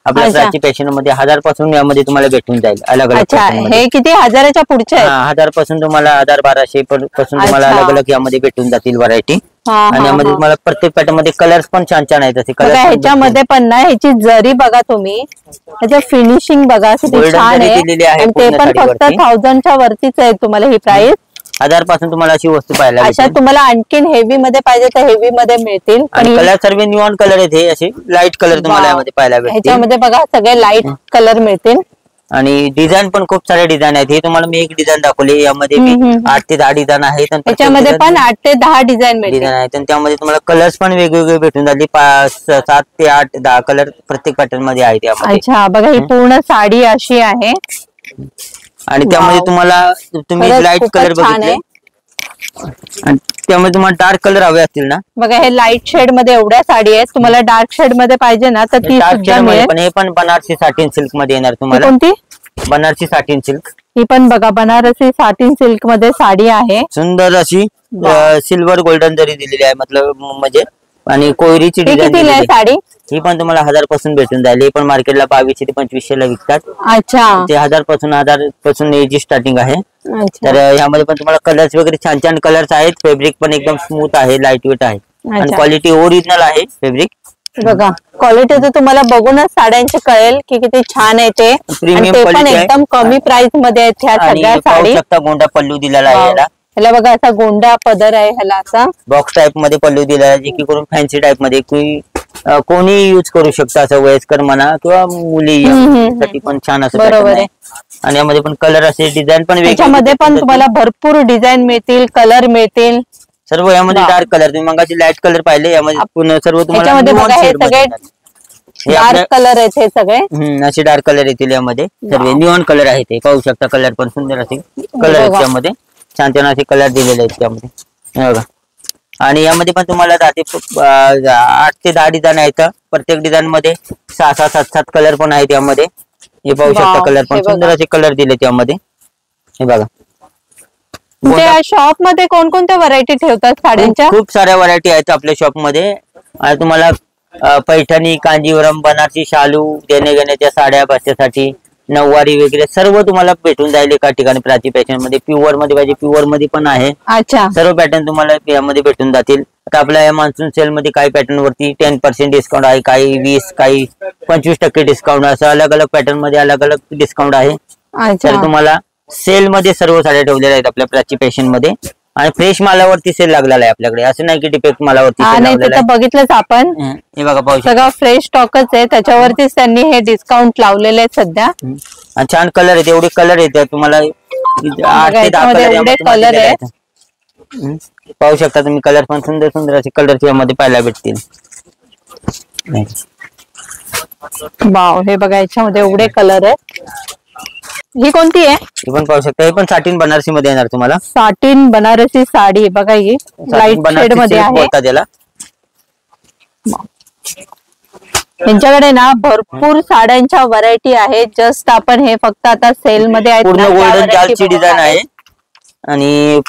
आपल्या प्राची फॅशन मध्ये 1000 पासून यामध्ये तुम्हाला भेटून जाईल अलग अलग. हे किती हजाराच्या पुढचे? 1000 पासून तुम्हाला 1200 पासून तुम्हाला अलग अलग यामध्ये भेटून जातील व्हरायटी. आणि यामध्ये तुम्हाला प्रत्येक पॅटर्न मध्ये कलर्स पण छान छान आहेत. असे कलर ह्याच्यामध्ये पण ना, ह्याची जरी बघा तुम्ही, ह्याचं फिनिशिंग बघा किती छान आहे. ते पण फक्त 1000च्या वरतीच आहे तुम्हाला ही प्राइस. 1000 पासून तुम्हाला अशी वस्तू पाहायला अशा भेटेल. तुम्हाला आणखीन हेवी मध्ये पाहिजे तर हेवी मध्ये मिळतील. आणि कलर सर्व न्यूऑन कलर आहेत, हे असे लाईट कलर तुम्हाला यामध्ये पाहायला भेटतील. ह्याच्यामध्ये बघा सगळे लाईट कलर मिळतील. आणि डिझाईन पण खूप सारे डिझाईन आहेत. हे तुम्हाला मी एक डिझाईन दाखवले, यामध्ये मी 8 ते 10 डिझाईन आहेत. त्याच्यामध्ये पण 8 ते 10 डिझाईन आहेत आणि त्यामध्ये तुम्हाला कलर्स पण वेगवेगळे भेटून जातील. 7 ते 8 10 कलर प्रत्येक पॅटर्न मध्ये आहेत यामध्ये. अच्छा बघा ही पूर्ण साडी अशी आहे आणि त्यामध्ये तुम्हाला तुम्ही लाईट कलर बघितले आणि त्यामध्ये तुम्हाला डार्क कलर हवे असतील ना. बघा हे लाईट शेड मध्ये एवढ्या साडी आहेत. तुम्हाला डार्क शेड मध्ये पाहिजे ना तर ती सुद्धा मिळेल. पण हे पण बनारसी साटिन सिल्क मध्ये येणार तुम्हाला. कोणती? Banarasi satin silk. ही पण बघा बनारसी साटिन सिल्क मध्ये साडी आहे. सुंदर अशी सिल्वर गोल्डन जरी दिलेली आहे, मतलब म्हणजे आणि कोयरीची डिझाईन आहे साडी. ही पण तुम्हाला 1000 पासून भेटून जाईल. हे पण मार्केटला 2200 ते 2500 ला विकतात. अच्छा ते 1000 पासून याची स्टार्टिंग आहे. तर ह्यामध्ये पण तुम्हाला कलर्स वगैरे छान छान कलर्स आहेत. फॅब्रिक पण एकदम स्मूथ आहे, लाईट वेट आहे आणि क्वालिटी ओरिजिनल आहे फॅब्रिक. बघा क्वालिटी तर तुम्हाला बघूनच साड्यांची कळेल की किती छान आहे ते. प्रीमियम पण क्वालिटी एकदम कमी प्राइस मध्ये आहेत ह्या सगळ्या साडी. गोंडा पल्लू दिलेला आहे याला. ह्याला बघा असा गोंडा पदर आहे, ह्याला असा बॉक्स टाइप मध्ये पल्लू दिलेला आहे, जे की करून फॅन्सी टाइप मध्ये कोणी युज करू शकता, असं वयस्कर म्हणा किंवा मुली साठी पण छान असं बरोबर आहे. आणि यामध्ये पण कलर असे डिझाईन पण त्याच्यामध्ये पण तुम्हाला भरपूर डिझाईन मिळतील, कलर मिळतील. सर्व यामध्ये डार्क कलर, तुम्ही मगाशी लाईट कलर पाहिले, यामध्ये पूर्ण सर्व तुम्हाला डार्क कलर आहेत हे सगळे. असे डार्क कलर येतील यामध्ये. सर्व न्यूऑन कलर आहेत, ते पाहू शकता. कलर पण सुंदर असे कलर आहेत त्यामध्ये, छान छान असे कलर दिलेले आहेत त्यामध्ये बघा. आणि यामध्ये पण तुम्हाला 8 ते 10 डिझाईन आहेत. प्रत्येक डिझाईन मध्ये 6, 7 कलर पण आहेत यामध्ये. हे पाहू शकता, कलर पण सुंदर असे कलर दिले त्यामध्ये. हे बघा शॉप मध्ये कोणकोणत्या व्हरायटी ठेवतात साड्यांच्या? खूप साऱ्या व्हरायटी आहेत आपल्या शॉप मध्ये. आणि तुम्हाला पैठणी, कांजीवरम, बनारसी शालू, देणे घेण्याच्या साड्या, बसण्यासाठी नऊवारी वगैरे सर्व तुम्हाला भेटून जाईल एका ठिकाणी. प्राची फॅशन मध्ये प्युअर मध्ये पाहिजे, प्युअर मध्ये पण आहे. अच्छा, सर्व पॅटर्न तुम्हाला यामध्ये भेटून जातील. आता आपल्या या मान्सून सेल मध्ये काही पॅटर्न वरती 10% डिस्काउंट आहे, काही 20, काही 25% डिस्काउंट, असं अलग अलग पॅटर्न मध्ये अलग अलग डिस्काउंट आहे. तर तुम्हाला सेल मध्ये सर्व साड्या ठेवलेल्या आहेत आपल्या प्राची फॅशन मध्ये. आणि फ्रेश मालावरती सेल लागलेला आहे आपल्याकडे, असं नाही की डिफेक्ट मालावरती सेल लागलेला आहे. बघितलंच आपण, हे बघा पाहू शकता, सगळं फ्रेश स्टॉकच आहे, त्याच्यावरतीच त्यांनी हे डिस्काउंट लावलेले आहे सध्या. छान कलर आहेत, एवढे कलर येतात तुम्हाला 8 ते 10 कलर आहेत. पाहू शकता तुम्ही, कलर पण सुंदर सुंदर असे कलर यामध्ये पाहायला भेटतील. वाव, हे बघा याच्यामध्ये एवढे कलर आहेत. ही कोणती आहे? ही पण पाहू शकता, हे पण साटिन बनारसी मध्ये येणार तुम्हाला. साटिन बनारसी साडी बघा, ही लाईट शेड मध्ये आहे. यांच्याकडे ना भरपूर साड्यांच्या व्हरायटी आहेत. जस्ट आपण हे फक्त आता सेल मध्ये आहेत. पूर्ण गोल्डन जालची डिझाईन आहे आणि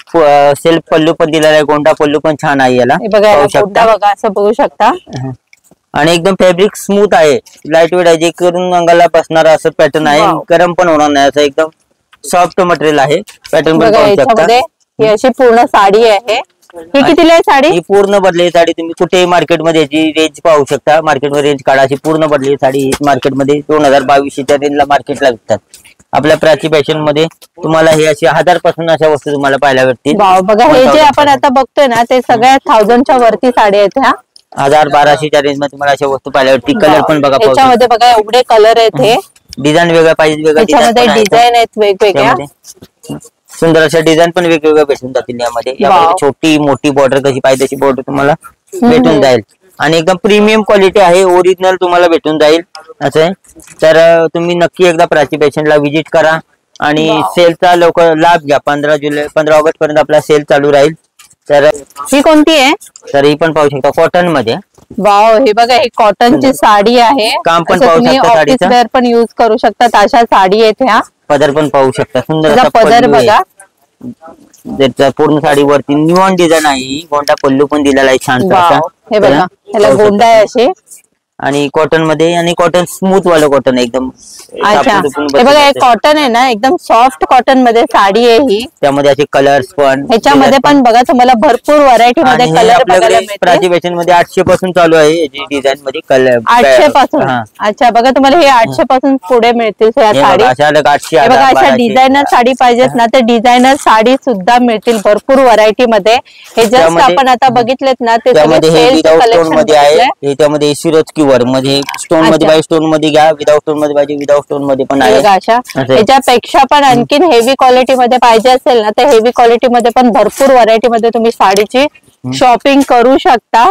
सेल्फ पल्लू पण दिलेला आहे. गोंडा पल्लू पण छान आहे याला, बघा असं बघू शकता. आणि एकदम फॅब्रिक स्मूथ आहे, लाईट वेट आहे, जे करून अंगाला बसणारा असं पॅटर्न आहे. गरम पण होणार नाही, असं एकदम सॉफ्ट मटेरियल आहे. पॅटर्न पण पाहू शकता. ही अशी पूर्ण साडी आहे. ही कितीला आहे साडी? ही पूर्ण बदलेली साडी तुम्ही कुठे मार्केटमध्ये याची रेंज पाहू शकता. मार्केटमध्ये रेंज काढा. अशी पूर्ण बदलेली साडी मार्केटमध्ये 2022च्या रेंजला मार्केटला विकतात. आपल्या प्राची फॅशन मध्ये तुम्हाला हे अशी 1000 पासून अशा वस्तू तुम्हाला पाहायला भेटतील. बघा, हे जे आपण आता बघतोय ना, ते सगळ्या 1000च्या वरती साड्या आहेत. ह्या 1000-1200च्या रेंज मध्ये तुम्हाला अशा वस्तू पाहायला भेटतील. कलर पण बघा, त्याच्यामध्ये बघा एवढे कलर आहेत. हे डिझाईन वेगळं पाहिजे, वेगळं डिझाईन आहेत वेगवेगळ्या. सुंदर अशा डिझाईन पण वेगवेगळ्या भेटून जातील यामध्ये. छोटी मोठी बॉर्डर कशी पाहिजे तशी बॉर्डर तुम्हाला भेटून जाईल. आणि एकदम प्रीमियम क्वालिटी आहे, ओरिजिनल तुम्हाला भेटून जाईल असं आहे. तर तुम्ही नक्की एकदा प्राची फॅशनला व्हिजिट करा आणि सेलचा लवकर लाभ घ्या. 15 ऑगस्ट पर्यंत आपला सेल चालू राहील. तर ही कोणती आहे? तर ही पण पाहू शकता, कॉटन मध्ये. वाव, हे बघा, ही कॉटनची साडी आहे. काम पण पाहू शकता, ऑफिस वेअर पण युज करू शकतात अशा साडी आहेत ह्या. पदर पण पाहू शकता, सुंदर पदर बघा. पूर्ण साडीवरती न्यूऑन डिझाईन आहे. गोंडा पल्लू पण दिलेला आहे छान. हे बघा, ह्याला गोंडा आहे असे. आणि कॉटन मध्ये, आणि कॉटन स्मूथ वाला कॉटन एकदम. अच्छा, हे बघा हे कॉटन आहे ना, एकदम सॉफ्ट कॉटन मध्ये साडी आहे ही. त्यामध्ये असे कलर्स पण, ह्याच्यामध्ये पण बघा तुम्हाला भरपूर व्हरायटी मध्ये कलर बघायला मिळते. प्राची फॅशन मध्ये 800 पासून चालू आहे याची डिझाईन मध्ये कलर. 800 पासून. अच्छा, बघा तुम्हाला हे 800 पासून पुढे मिळतील या साडी. बघा अशा डिझायनर साडी पाहिजेत ना, तर डिझायनर साडी सुद्धा मिळतील भरपूर व्हरायटी मध्ये. हे जस्ट आपण आता बघितलेत ना, ते विदाउट मध्ये आहे. त्यामध्ये सिरोज किवर मध्ये स्टोन मध्ये पाहिजे स्टोन मध्ये घ्या, विदाउट स्टोन मध्ये पाहिजे विदाउट स्टोन मध्ये पण आहे. अशा याच्यापेक्षा पण आणखीन हेवी क्वालिटी मध्ये पाहिजे असेल ना, तर हेवी क्वालिटी मध्ये पण भरपूर व्हरायटी मध्ये तुम्ही साडीची शॉपिंग करू शकता.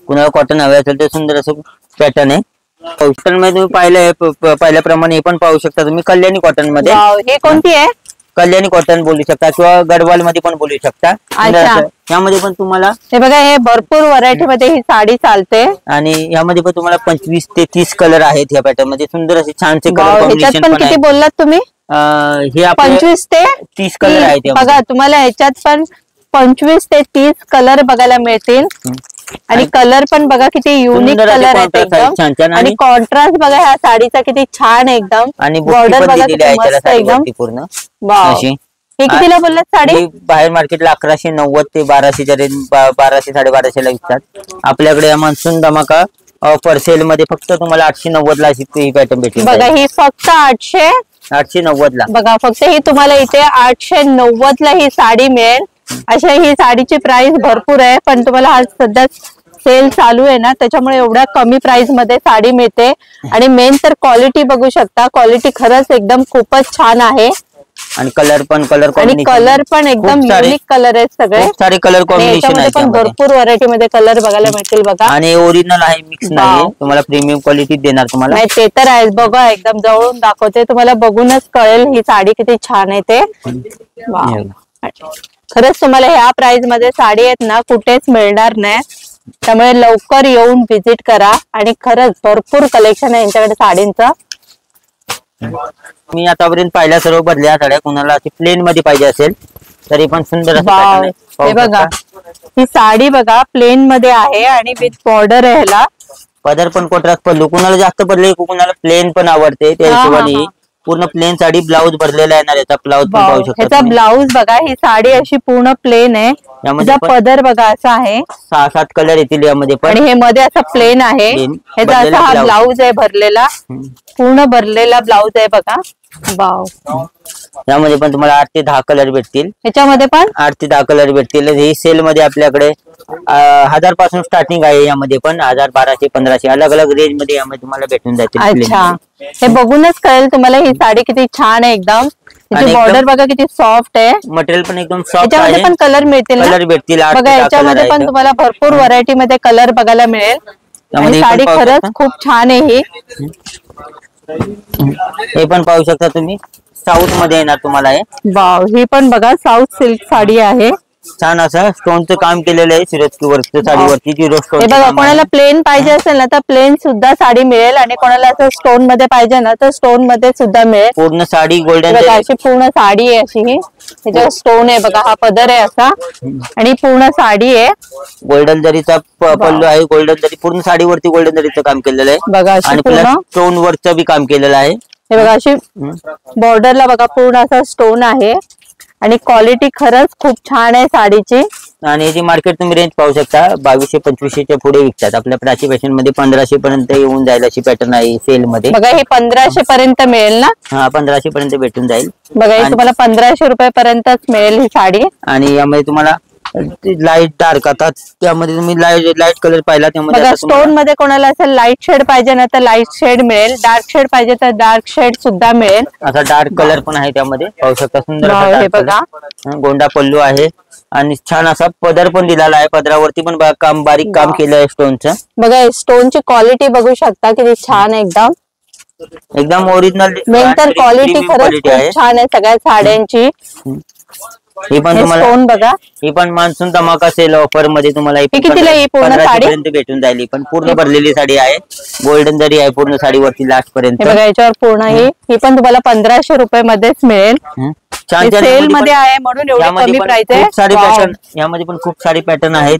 कुणाला कॉटन हवे असेल तर सुंदर असं पॅटर्न आहे. कॉटन मध्ये तुम्ही पाहिल्याप्रमाणे हे पण पाहू शकता तुम्ही कल्याणी कॉटन मध्ये. हे कोणती आहे? कल्याणी कॉटन बोलू शकता किंवा गडवाल मध्ये पण बोलू शकता. यामध्ये पण तुम्हाला हे बघा हे भरपूर व्हरायटी मध्ये ही साडी चालते. आणि यामध्ये पण तुम्हाला 25 ते 30 कलर आहेत या पॅटर्न मध्ये. सुंदर असे छानसे कलर कॉम्बिनेशन पण किती बोललात तुम्ही? हे 25 ते 30 कलर आहेत. बघा तुम्हाला ह्याच्यात पण 25 ते 30 कलर बघायला मिळतील. आणि कलर पण बघा किती युनिक कलर आहेत एकदम. आणि कॉन्ट्रास्ट बघा ह्या साडीचा किती छान एकदम. आणि बॉर्डर बघा किती मस्त एकदम पूर्ण. हे कितीला बोललात साडी? बाहेर मार्केटला 1190 ते 1200च्या रेंज, 1200 1250 ला विकतात. आपल्याकडे मान्सून धमाका ऑफर सेल मध्ये फक्त तुम्हाला 890 ला ही पॅटर्न भेटेल. बघा ही फक्त 890 ला. बघा फक्त ही तुम्हाला इथे 890 ला ही साडी मिळेल. अशा ही साडीची प्राइस भरपूर आहे, पण तुम्हाला हा सध्या सेल चालू आहे ना, त्याच्यामुळे एवढ्या कमी प्राइस मध्ये साडी मिळते. आणि मेन तर क्वालिटी बघू शकता, क्वालिटी खरंच एकदम खूपच छान आहे. आणि कलर पण एकदम युनिक कलर आहेत सगळे. खूप सारे कलर कॉम्बिनेशन आहेत. पण भरपूर व्हरायटी मध्ये कलर बघायला मिळतील बघा. आणि ओरिजिनल आहे, मिक्स नाही. तुम्हाला प्रीमियम क्वालिटी देणार तुम्हाला. नाही ते तर आहे. बघा एकदम जवळून दाखवते, तुम्हाला बघूनच कळेल ही साडी किती छान आहे ते. खरंच तुम्हाला ह्या प्राइस मध्ये साडी आहेत ना कुठेच मिळणार नाही. त्यामुळे लवकर येऊन व्हिजिट करा. आणि खरंच भरपूर कलेक्शन आहे यांच्याकडे साडींचं. मी आतापर्यंत पाहिल्या सर्व बदल्या साड्या. कुणाला अशी प्लेन मध्ये पाहिजे असेल तरी पण सुंदर असं. हे बघा ही साडी बघा प्लेन मध्ये आहे आणि विथ बॉर्डर आहे. ह्याला पदर पण कॉन्ट्रास्ट पडलो. कुणाला जास्त पडले, कुणाला प्लेन पण आवडते. त्या हिशोबाने पूर्ण प्लेन साडी ब्लाऊज भरलेला येणार. याचा ब्लाऊज पण पाहू शकता. ह्याचा ब्लाऊज बघा, ही साडी अशी पूर्ण प्लेन आहे. याचा पदर बघा असा आहे. 6-7 कलर येतील यामध्ये पण. आणि हे मध्ये असा प्लेन आहे. ह्याचा असा हा ब्लाऊज आहे भरलेला, पूर्ण भरलेला ब्लाऊज आहे बघा. यामध्ये पण तुम्हाला 8 ते 10 कलर भेटतील. ह्याच्यामध्ये पण 8 ते 10 कलर भेटतील. ही सेल मध्ये आपल्याकडे 1000 पासून स्टार्टिंग आहे. यामध्ये पण 1000, 1200, 1500 अलग अलग रेंज मध्ये यामध्ये तुम्हाला भेटून जातील. अच्छा, हे बघूनच कळेल तुम्हाला ही साडी किती छान आहे एकदम. त्याची बॉर्डर बघा किती सॉफ्ट आहे. मटेरियल पण एकदम सॉफ्ट आहे. याच्यामध्ये पण कलर मिळतील. बघा याच्यामध्ये पण तुम्हाला भरपूर व्हरायटी मध्ये कलर बघायला मिळेल. आणि साडी खरंच खूप छान आहे ही. हे पण पाहू शकता तुम्ही. साऊथ मध्ये येणार तुम्हाला हे. ही पण बघा साऊथ सिल्क साडी आहे. छान असं स्टोनचं काम केलेलं आहे. सिरोस्की वर्कच्या साडीवरती हे बघा, कोणाला प्लेन पाहिजे असेल ना तर प्लेन सुद्धा साडी मिळेल. आणि कोणाला असं स्टोन मध्ये पाहिजे ना तर स्टोन मध्ये सुद्धा मिळेल. पूर्ण साडी गोल्डन अशी पूर्ण साडी आहे अशी ही. त्याच्यावर स्टोन आहे बघा, हा पदर आहे असा. आणि पूर्ण साडी आहे. गोल्डन जरीचा पल्लू आहे. गोल्डन जरी पूर्ण साडीवरती गोल्डन जरीचं काम केलेलं आहे बघा. आणि प्लस स्टोन वर्कचं बी काम केलेलं आहे. हे बघा अशी बॉर्डरला बघा पूर्ण असा स्टोन आहे. आणि क्वालिटी खरंच खूप छान आहे साडीची. आणि याची मार्केट तुम्ही रेंज पाहू शकता 2200-2500च्या पुढे विकतात. आपल्या प्राची फॅशन मध्ये 1500 पर्यंत येऊन जाईल अशी पॅटर्न आहे सेल मध्ये. बघा हे 1500 पर्यंत मिळेल ना? 1500 पर्यंत भेटून जाईल. बघा हे तुम्हाला 1500 रुपये पर्यंतच मिळेल ही साडी. आणि यामध्ये तुम्हाला लाईट डार्क, आता त्यामध्ये तुम्ही लाईट कलर पाहिला. त्यामध्ये स्टोन मध्ये कोणाला असं लाईट शेड पाहिजे ना तर लाईट शेड मिळेल. डार्क शेड पाहिजे तर डार्क शेड सुद्धा मिळेल. असा डार्क कलर पण आहे त्यामध्ये पाहू शकता. सुंदर बघा गोंडा पल्लू आहे. आणि छान असा पदर पण दिलेला आहे. पदरावरती पण काम बारीक काम केलं आहे स्टोनचं. बघा स्टोनची क्वालिटी बघू शकता किती छान आहे एकदम ओरिजिनल. मेन तर क्वालिटी खरंच छान आहे सगळ्या साड्यांची. ही पण तुम्हाला बघा, ही पण मान्सून धमाका सेल ऑफर मध्ये तुम्हाला कितीला ही पूर्ण साडी भेटून जाईल. पण पूर्ण भरलेली साडी आहे. गोल्डन जरी आहे पूर्ण साडीवरती लास्ट पर्यंत. बघा याच्यावर पूर्ण ही पण तुम्हाला 1500 रुपये मध्येच मिळेल. सेल मध्ये आहे म्हणून एवढी कमी प्राइस आहे. खूप सारी पॅटर्न यामध्ये पण खूप सारी पॅटर्न आहेत.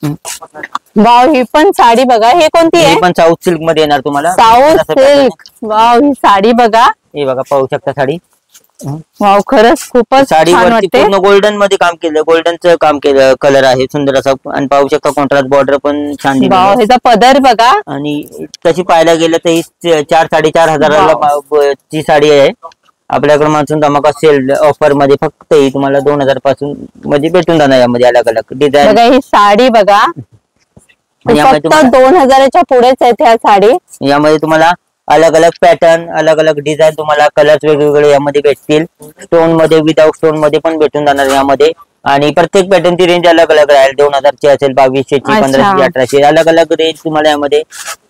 वाव, ही पण साडी बघा. हे कोणती हे आहे? पण साऊथ सिल्क मध्ये येणार तुम्हाला. South silk. वाव, ही साडी बघा. हे बघा, पाहू शकता साडी. वाव, खरंच खूपच छान साडीवरती वाटते. पूर्ण गोल्डन मध्ये काम केलं, गोल्डनचं काम केलं, कलर आहे सुंदर असा. आणि पाहू शकता कॉन्ट्रास्ट बॉर्डर पण छान दिली वाव, आहे. ह्याचा पदर बघा. आणि तशी पाहायला गेलं तर ही 4-4.5 हजाराला ची साडी आहे. आपल्याकडे मान्सून धमाका सेल ऑफर मध्ये फक्त ही तुम्हाला 2000 पासून मध्ये भेटून जाणार. यामध्ये अलग अलग डिझाईन बघा, ही साडी बघा. फक्त 2000च्या पुढेच आहेत ह्या साडी. यामध्ये तुम्हाला अलग अलग पॅटर्न, अलग अलग डिझाईन, तुम्हाला कलर्स वेगवेगळे यामध्ये भेटतील. स्टोन मध्ये, विदाउट स्टोन मध्ये पण भेटून जाणार यामध्ये. आणि प्रत्येक पॅटर्नची रेंज अलग अलग राहील. 2000 ची असेल, 2200 ची, 1500, 1800, अलग अलग रेंज तुम्हाला यामध्ये.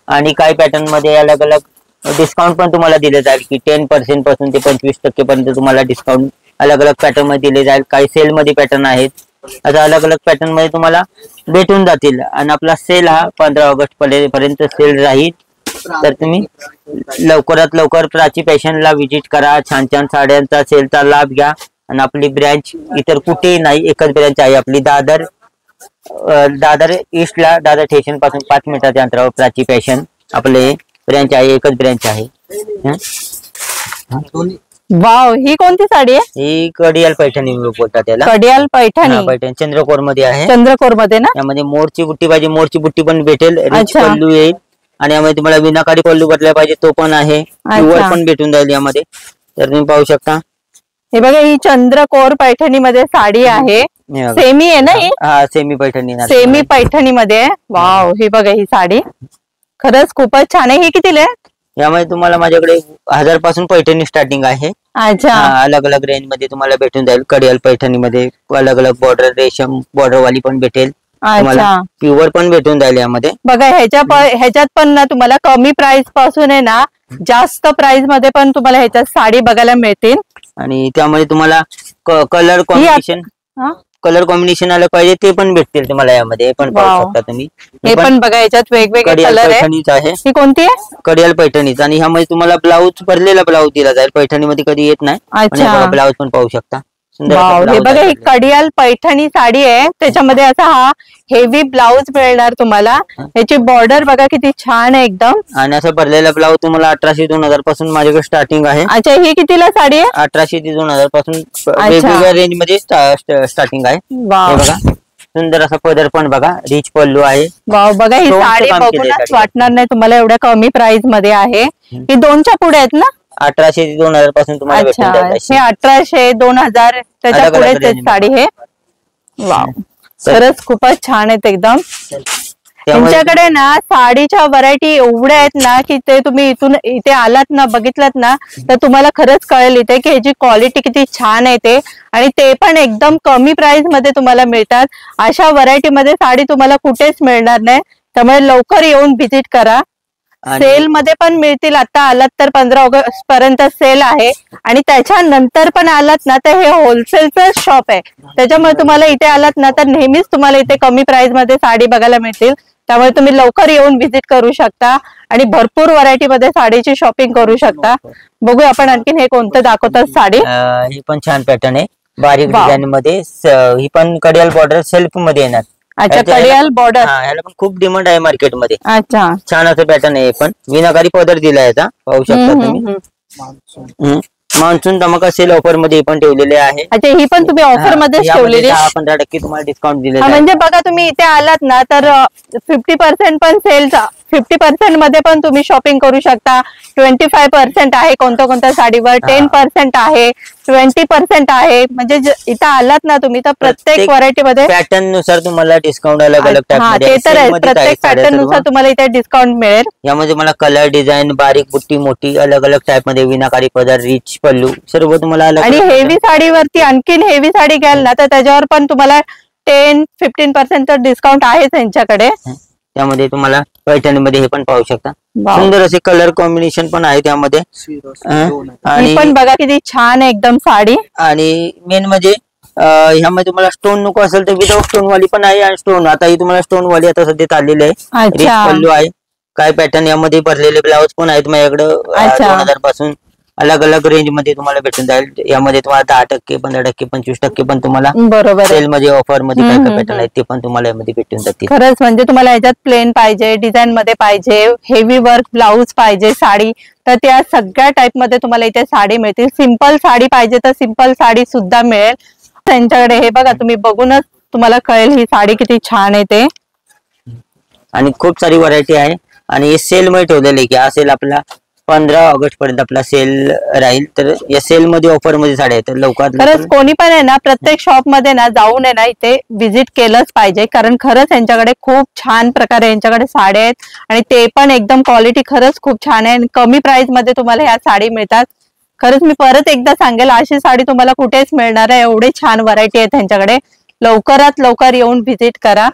आणि काही पॅटर्न मध्ये अलग अलग डिस्काउंट पण तुम्हाला दिले जाईल की 10% पासून ते 25% पर्यंत तुम्हाला डिस्काउंट अलग अलग पॅटर्न मध्ये दिले जाईल. काही सेल मध्ये पॅटर्न आहेत, आता अलग अलग पॅटर्न मध्ये तुम्हाला भेटून जातील. आणि आपला सेल हा 15 ऑगस्ट पर्यंत सेल राहील. तर तुम्ही लवकरात लवकर प्राची फॅशनला व्हिजिट करा. छान छान साड्यांचा सेलचा लाभ घ्या. आणि आपली ब्रँच इतर कुठेही नाही, एकच ब्रँच आहे आपली दादर ईस्टला, दादर स्टेशन पासून 5 मिनिटाच्या अंतरावर प्राची फॅशन आपले ब्रँच आहे. एकच ब्रँच आहे. वाव, ही कोणती साडी आहे? ही कडियाल पैठणी बोलतात त्याला. कडियाल पैठणी. पैठणी चंद्रकोर मध्ये आहे. चंद्रकोर मध्ये ना. यामध्ये मोरची बुट्टी पाहिजे, मोरची बुट्टी पण भेटेल. रिच पल्लू येईल. आणि यामध्ये तुम्हाला विनाकारी पल्लू बदलायला पाहिजे तो पण आहे. प्युअर पण भेटून जाईल यामध्ये. तर तुम्ही पाहू शकता. हे बघा, ही चंद्रकोर पैठणी मध्ये साडी आहे. सेमी आहे ना ही? हा, सेमी पैठणी. सेमी पैठणी मध्ये आहे. वाव, ही बघा ही साडी खरंच खूपच छान आहे. ही कितीला आहे? यामध्ये तुम्हाला माझ्याकडे 1000 पासून पैठणी स्टार्टिंग आहे. अच्छा. अलग अलग रेंज मध्ये तुम्हाला भेटून जाईल. कडियाल पैठणी मध्ये अलग अलग बॉर्डर, रेशम बॉर्डर वाली पण भेटेल. तुम्हाला प्युअर पण भेटून जाईल यामध्ये. बघा, ह्याच्यात पण ना तुम्हाला कमी प्राइस पासून आहे ना जास्त प्राइस मध्ये पण तुम्हाला ह्याच्यात साडी बघायला मिळतील. आणि त्यामध्ये तुम्हाला कलर कॉम्बिनेशन आलं पाहिजे ते पण भेटतील तुम्हाला यामध्ये. पण पाहू शकता तुम्ही. हे पण बघा, याच्यात वेगवेगळे कलर आहे. ही कोणती आहे? कडियाल पैठणीच. आणि ह्यामध्ये तुम्हाला ब्लाऊज, भरलेला ब्लाऊज दिला जाईल. पैठणी मध्ये कधी येत नाही. ब्लाऊज पण पाहू शकता. हे बघा, ही कडियाल पैठणी साडी आहे. त्याच्यामध्ये असा हा हेवी ब्लाऊज मिळणार तुम्हाला. याची बॉर्डर बघा किती छान आहे एकदम. आणि असं भरलेला ब्लाऊज तुम्हाला 1800-2000 पासून माझ्याकडे स्टार्टिंग आहे. अच्छा, ही कितीला साडी आहे? 1800 ते 2000 पासून वेगवेगळ्या रेंज मध्ये स्टार्टिंग आहे. बघा, सुंदर असा पदर पण बघा, रिच पल्लू आहे. वाव, बघा ही साडी बघूनच वाटणार नाही तुम्हाला एवढ्या कमी प्राइस मध्ये आहे. ही 2च्या पुढे आहेत ना? 1800 ते 2000 पासून तुम्हाला भेटून जाईल. हे 1800-2000 त्याच्या पुढे साडी. हे वाव, खरंच खूपच छान आहेत एकदम. तुमच्याकडे ना साडीच्या व्हरायटी एवढ्या आहेत ना की ते तुम्ही इथे आलात ना, बघितलात ना, तर तुम्हाला खरंच कळेल इथे की ह्याची क्वालिटी किती छान आहे ते. आणि ते पण एकदम कमी प्राइस मध्ये तुम्हाला मिळतात. अशा व्हरायटी मध्ये साडी तुम्हाला कुठेच मिळणार नाही. त्यामुळे लवकर येऊन व्हिजिट करा. सेल मध्ये पण मिळतील. आता आलात तर 15 ऑगस्ट पर्यंत सेल आहे. आणि त्याच्यानंतर पण आलात ना तर हे होलसेलचं शॉप आहे. त्याच्यामुळे तुम्हाला इथे आलात ना तर नेहमीच तुम्हाला इथे कमी प्राइस मध्ये साडी बघायला मिळतील. त्यामुळे तुम्ही लवकर येऊन व्हिजिट करू शकता आणि भरपूर व्हरायटी मध्ये साडीची शॉपिंग करू शकता. बघूया आपण आणखीन हे कोणतं दाखवतात साडी. ही पण छान पॅटर्न आहे, बारीक डिझाईन मध्ये. ही पण कडियाल बॉर्डर सेल्फ मध्ये येणार. अच्छा, कडियाल बॉर्डर. याला पण खूप डिमांड आहे मार्केटमध्ये. अच्छा, छान असं पॅटर्न आहे. पण विनाकारी पदर दिला याचा, पाहू शकता तुम्ही. मान्सून धमाका सेल ऑफर मध्ये पण ठेवलेले आहे. अच्छा, ही पण तुम्ही ऑफर मध्ये ठेवलेली. 10-15% तुम्हाला डिस्काउंट दिले. म्हणजे बघा, तुम्ही इथे आलात ना तर 50% पण सेलचा 50% मध्ये पण तुम्ही शॉपिंग करू शकता. 25% आहे कोणत्या साडीवर, 10% आहे, 20% आहे. म्हणजे इथं आलात ना तुम्ही तर प्रत्येक व्हरायटी मध्ये पॅटर्न नुसार तुम्हाला डिस्काउंट अलग अलग टाइप मध्ये. ते तर आहे, प्रत्येक पॅटर्न नुसार तुम्हाला इथे डिस्काउंट मिळेल. यामध्ये मला कलर, डिझाईन, बारीक बुट्टी, मोठी, अलग अलग टाइप मध्ये, विनाकारी पदर, रिच पल्लू, सर्व तुम्हाला अलग. आणि हेवी साडीवरती आणखीन हेवी साडी घ्याल ना तर त्याच्यावर पण तुम्हाला 10-15% डिस्काउंट आहे त्यांच्याकडे. त्यामध्ये तुम्हाला पैठणीमध्ये हे पण पाहू शकता. सुंदर असे कलर कॉम्बिनेशन पण आहे त्यामध्ये. आणि पण बघा किती छान आहे एकदम साडी. आणि मेन म्हणजे ह्यामध्ये तुम्हाला स्टोन नको असेल तर विदाउट स्टोन वाली पण आहे. आणि स्टोन, आता ही तुम्हाला स्टोन वाली आता सध्या चाललेली आहे. रिच पल्लू आहे. काय पॅटर्न यामध्ये भरलेले ब्लाऊज पण आहेत माझ्याकडे 2000 पासून. अलग अलग रेंज मध्ये तुम्हाला भेटून जाईल. यामध्ये तुम्हाला 10%, 15%, 25% पण तुम्हाला बरोबर सेल मध्ये ऑफर मध्ये काय काय पॅटर्न आहेत ते पण तुम्हाला यामध्ये भेटून जातील. खरंच म्हणजे तुम्हाला याच्यात प्लेन पाहिजे, डिझाईन मध्ये पाहिजे, हेवी वर्क ब्लाऊज पाहिजे, साडी, तर त्या सगळ्या टाइप मध्ये तुम्हाला इथे साडी मिळतील. सिंपल साडी पाहिजे तर सिंपल साडी सुद्धा मिळेल त्यांच्याकडे. हे बघा, तुम्ही बघूनच तुम्हाला कळेल ही साडी किती छान आहे ते. आणि खूप सारी व्हरायटी आहे आणि हे सेल मध्ये ठेवलेले की हा सेल आपला 15 ऑगस्ट पर्यंत आपला सेल राहील. तर या सेल मध्ये ऑफर मध्ये साड्या आहेत, तर लवकरात खरंच कोणी पण आहे ना प्रत्येक शॉप मध्ये ना जाऊन आहे ना इथे व्हिजिट केलंच पाहिजे, कारण खरंच यांच्याकडे खूप छान प्रकारे यांच्याकडे साड्या आहेत आणि ते पण एकदम क्वालिटी खरंच खूप छान आहे आणि कमी प्राइस मध्ये तुम्हाला ह्या साडी मिळतात. खरंच मी परत एकदा सांगेल, अशी साडी तुम्हाला कुठेच मिळणार आहे. एवढी छान व्हरायटी आहे त्यांच्याकडे. लवकरात लवकर येऊन व्हिजिट करा.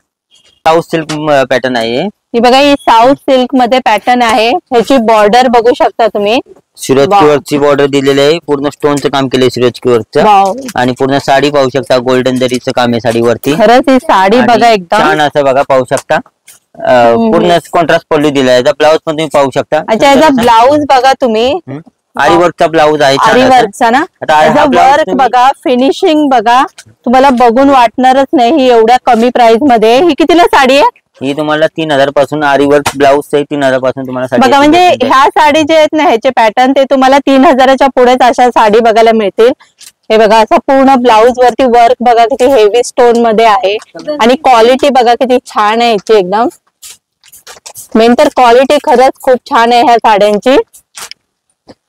साऊथ सिल्क पॅटर्न आहे. ही बघा, ही साऊथ सिल्क मध्ये पॅटर्न आहे. ह्याची बॉर्डर बघू शकता तुम्ही, सूरज वर्कची बॉर्डर दिलेली आहे. पूर्ण स्टोनचं काम केलंय सूरज वर्कचं आणि पूर्ण साडी पाहू शकता, गोल्डन जरीचं काम आहे साडीवरती. खरंच ही साडी बघा एकदम छान असं बघा, पाहू शकता. पूर्ण कॉन्ट्रास्ट पल्लू दिलाय. याचा ब्लाऊज पण तुम्ही पाहू शकता. अच्छा, याचा ब्लाऊज बघा तुम्ही, आरी वर्कचा ब्लाऊज आहे. आरी वर्कचा ना, याचा वर्क बघा, फिनिशिंग बघा, तुम्हाला बघून वाटणारच नाही ही एवढ्या कमी प्राइस मध्ये. ही कितीला साडी आहे? ही तुम्हाला 3000 पासून आरी वर्क ब्लाऊज 3000 पासून तुम्हाला बघा. म्हणजे ह्या साडी जे आहेत ना ह्याचे पॅटर्न ते तुम्हाला 3000च्या पुढेच अशा साडी बघायला मिळतील. हे बघा, असा पूर्ण ब्लाऊज वरती वर्क बघा किती हेवी स्टोन मध्ये आहे आणि क्वालिटी बघा किती छान आहे याची एकदम. मेन तर क्वालिटी खरंच खूप छान आहे ह्या साड्यांची.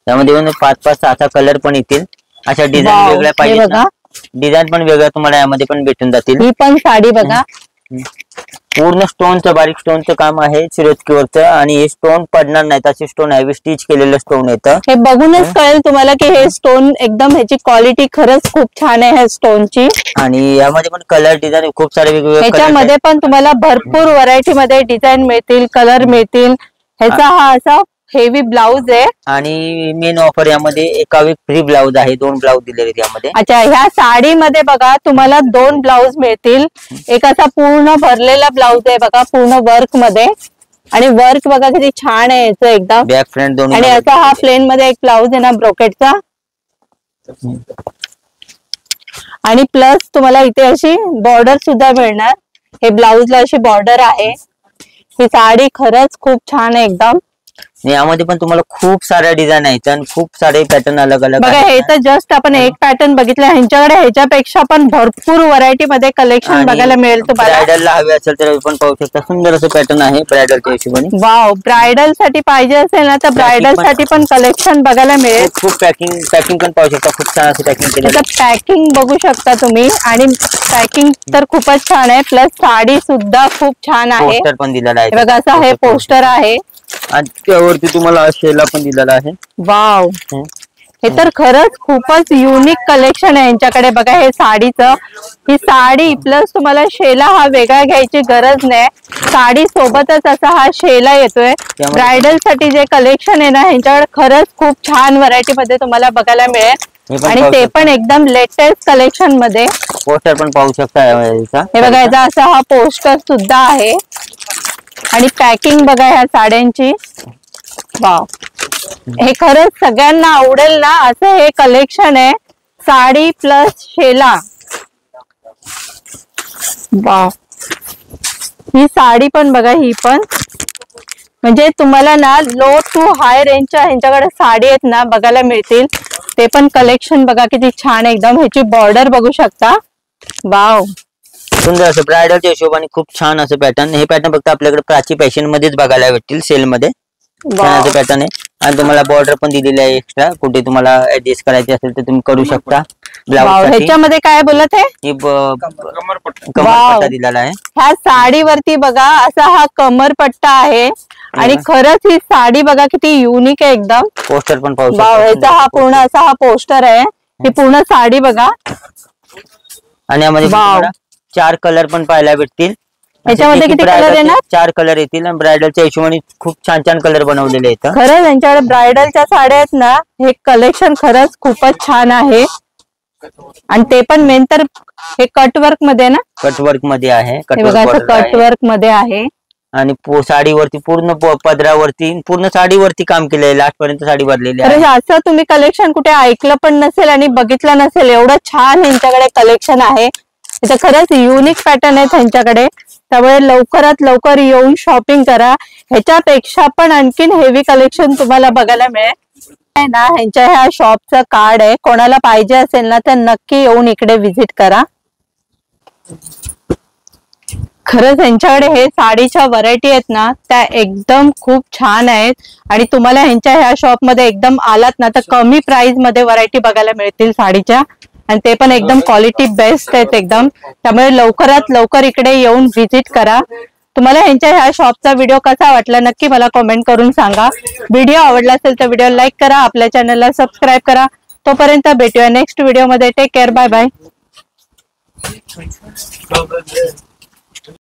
त्यामध्ये 5-5, 6 कलर पण येतील. अशा डिझाईन वेगळ्या पाहिजे ना, डिझाईन पण वेगळ्या तुम्हाला यामध्ये पण भेटून जातील. ही पण साडी बघा, पूर्ण स्टोनचं, बारीक स्टोनचं काम आहे सिरोजकीवरचं आणि हे स्टोन पडणार नाहीत असे स्टोन आहे. स्टिच केलेलं स्टोन येतं. हे बघूनच कळेल तुम्हाला की हे स्टोन एकदम ह्याची क्वालिटी खरंच खूप छान आहे ह्या स्टोनची. आणि यामध्ये पण कलर डिझाईन खूप सारे वेगवेगळे ह्याच्यामध्ये पण तुम्हाला भरपूर व्हरायटी मध्ये डिझाईन मिळतील, कलर मिळतील. ह्याचा हा असा हेवी ब्लाऊज आहे आणि मेन ऑफर यामध्ये एका वीक फ्री ब्लाऊज आहे. 2 ब्लाऊज दिलेले यामध्ये. अच्छा, ह्या साडीमध्ये बघा तुम्हाला 2 ब्लाऊज मिळतील. एक असा पूर्ण भरलेला ब्लाऊज आहे बघा, पूर्ण वर्क मध्ये, आणि वर्क बघा किती छान आहे याचं एकदम. बॅक फ्रंट दोन्ही. आणि असा हा प्लेन मध्ये एक ब्लाऊज आहे ना ब्रोकेटचा. आणि प्लस तुम्हाला इथे अशी बॉर्डर सुद्धा मिळणार. हे ब्लाऊजला अशी बॉर्डर आहे. ही साडी खरंच खूप छान आहे एकदम. यामध्ये पण तुम्हाला खूप साऱ्या डिझाईन आहेत आणि खूप सारे पॅटर्न अलग अलग. बघा, हे तर जस्ट आपण एक पॅटर्न बघितलं. ह्यांच्याकडे ह्याच्यापेक्षा पण भरपूर व्हरायटी मध्ये कलेक्शन बघायला मिळेल तुम्हाला. ब्रायडलला हवे असेल तर पण पाहू शकता. सुंदर असं पॅटर्न आहे ब्रायडलच्या हिशोबाने. वाव, ब्रायडल साठी पाहिजे असेल ना तर ब्रायडल साठी पण कलेक्शन बघायला मिळेल. खूप पॅकिंग पण पाहू शकता. खूप छान असं पॅकिंग केलं. पॅकिंग बघू शकता तुम्ही, आणि पॅकिंग तर खूपच छान आहे. प्लस साडी सुद्धा खूप छान आहे. पोस्टर पण दिलेला आहे बघा, असं हे पोस्टर आहे आणि त्यावरती तुम्हाला शेला पण दिलेला आहे. वाव, हे तर खरंच खूपच युनिक कलेक्शन आहे यांच्याकडे. बघा, हे साडीचं, ही साडी प्लस तुम्हाला शेला हा वेगळा घ्यायची गरज नाही. साडी सोबतच असा हा शेला येतोय. ब्रायडल साठी जे कलेक्शन आहे ना ह्यांच्याकडे खरंच खूप छान व्हरायटी मध्ये तुम्हाला बघायला मिळेल आणि ते पण एकदम लेटेस्ट कलेक्शन मध्ये. पोस्टर पण पाहू शकता. हे बघा, याचा असा हा पोस्टर सुद्धा आहे आणि पॅकिंग बघा ह्या साड्यांची. वाव, हे खरंच सगळ्यांना आवडेल ना असं हे कलेक्शन आहे. साडी प्लस शेला. वाव, ही साडी पण बघा, ही पण म्हणजे तुम्हाला ना लो टू हाय रेंजच्या ह्यांच्याकडे साडी आहेत ना बघायला मिळतील. ते पण कलेक्शन बघा किती छान एकदम. ह्याची बॉर्डर बघू शकता. वाव, सुंदर असं ब्रायडलच्या हिशोबाने खूप छान असं पॅटर्न. हे पॅटर्न फक्त आपल्याकडे प्राची फॅशन मध्येच बघायला भेटतील सेल मध्ये. छान असं पॅटर्न आहे आणि तुम्हाला बॉर्डर पण दिलेली आहे एक्स्ट्रा. कुठे तुम्हाला ऍडजस्ट करायची असेल तर तुम्ही करू शकता. ब्लाऊज ह्याच्यामध्ये काय बोलत आहे, कमरपट्टा दिलेला आहे. ह्या साडीवरती बघा असा हा कमरपट्टा आहे आणि खरंच ही साडी बघा किती युनिक आहे एकदम. पोस्टर पण पाहू शकता. ह्याचा हा पूर्ण असा हा पोस्टर आहे. ही पूर्ण साडी बघा आणि यामध्ये 4 कलर पण पाहायला भेटतील. याच्यामध्ये किती कलर आहे ना? 4 कलर येतील. ब्रायडलच्या हिशोबाने खूप छान छान कलर बनवलेले आहेत. खरंच यांच्याकडे ब्रायडलच्या साड्या आहेत ना, हे कलेक्शन खरंच खूपच छान आहे. आणि ते पण मेन तर हे कट वर्क मध्ये ना, कट वर्क मध्ये आहे. कट वर्क मध्ये आहे. आणि साडीवरती पूर्ण पदरावरती पूर्ण साडीवरती काम केलेलं आहे, लास्ट पर्यंत साडी भरलेली आहे. असं तुम्ही कलेक्शन कुठे ऐकलं पण नसेल आणि बघितलं नसेल, एवढं छान यांच्याकडे कलेक्शन आहे. इथं खरंच युनिक पॅटर्न आहे त्यांच्याकडे, त्यामुळे लवकरात लवकर येऊन शॉपिंग करा. ह्याच्यापेक्षा पण आणखीन हेवी कलेक्शन तुम्हाला बघायला मिळेल ना. ह्यांच्या ह्या शॉपचं कार्ड आहे, कोणाला पाहिजे असेल ना तर नक्की येऊन इकडे व्हिजिट करा. खरंच यांच्याकडे हे साडीच्या व्हरायटी आहेत ना त्या एकदम खूप छान आहेत. आणि तुम्हाला ह्यांच्या ह्या शॉप मध्ये एकदम आलात ना तर कमी प्राइस मध्ये व्हरायटी बघायला मिळतील साडीच्या, आणि ते पण एकदम क्वालिटी बेस्ट आहेत एकदम. त्यामुळे लवकरात लवकर इकडे येऊन व्हिजिट करा. तुम्हाला ह्यांच्या ह्या शॉपचा व्हिडिओ कसा वाटला नक्की मला कमेंट करून सांगा. व्हिडिओ आवडला असेल तर व्हिडिओ लाईक करा, आपल्या चॅनलला सबस्क्राईब करा. तोपर्यंत भेटूया नेक्स्ट व्हिडिओ मध्ये. Take care, bye bye.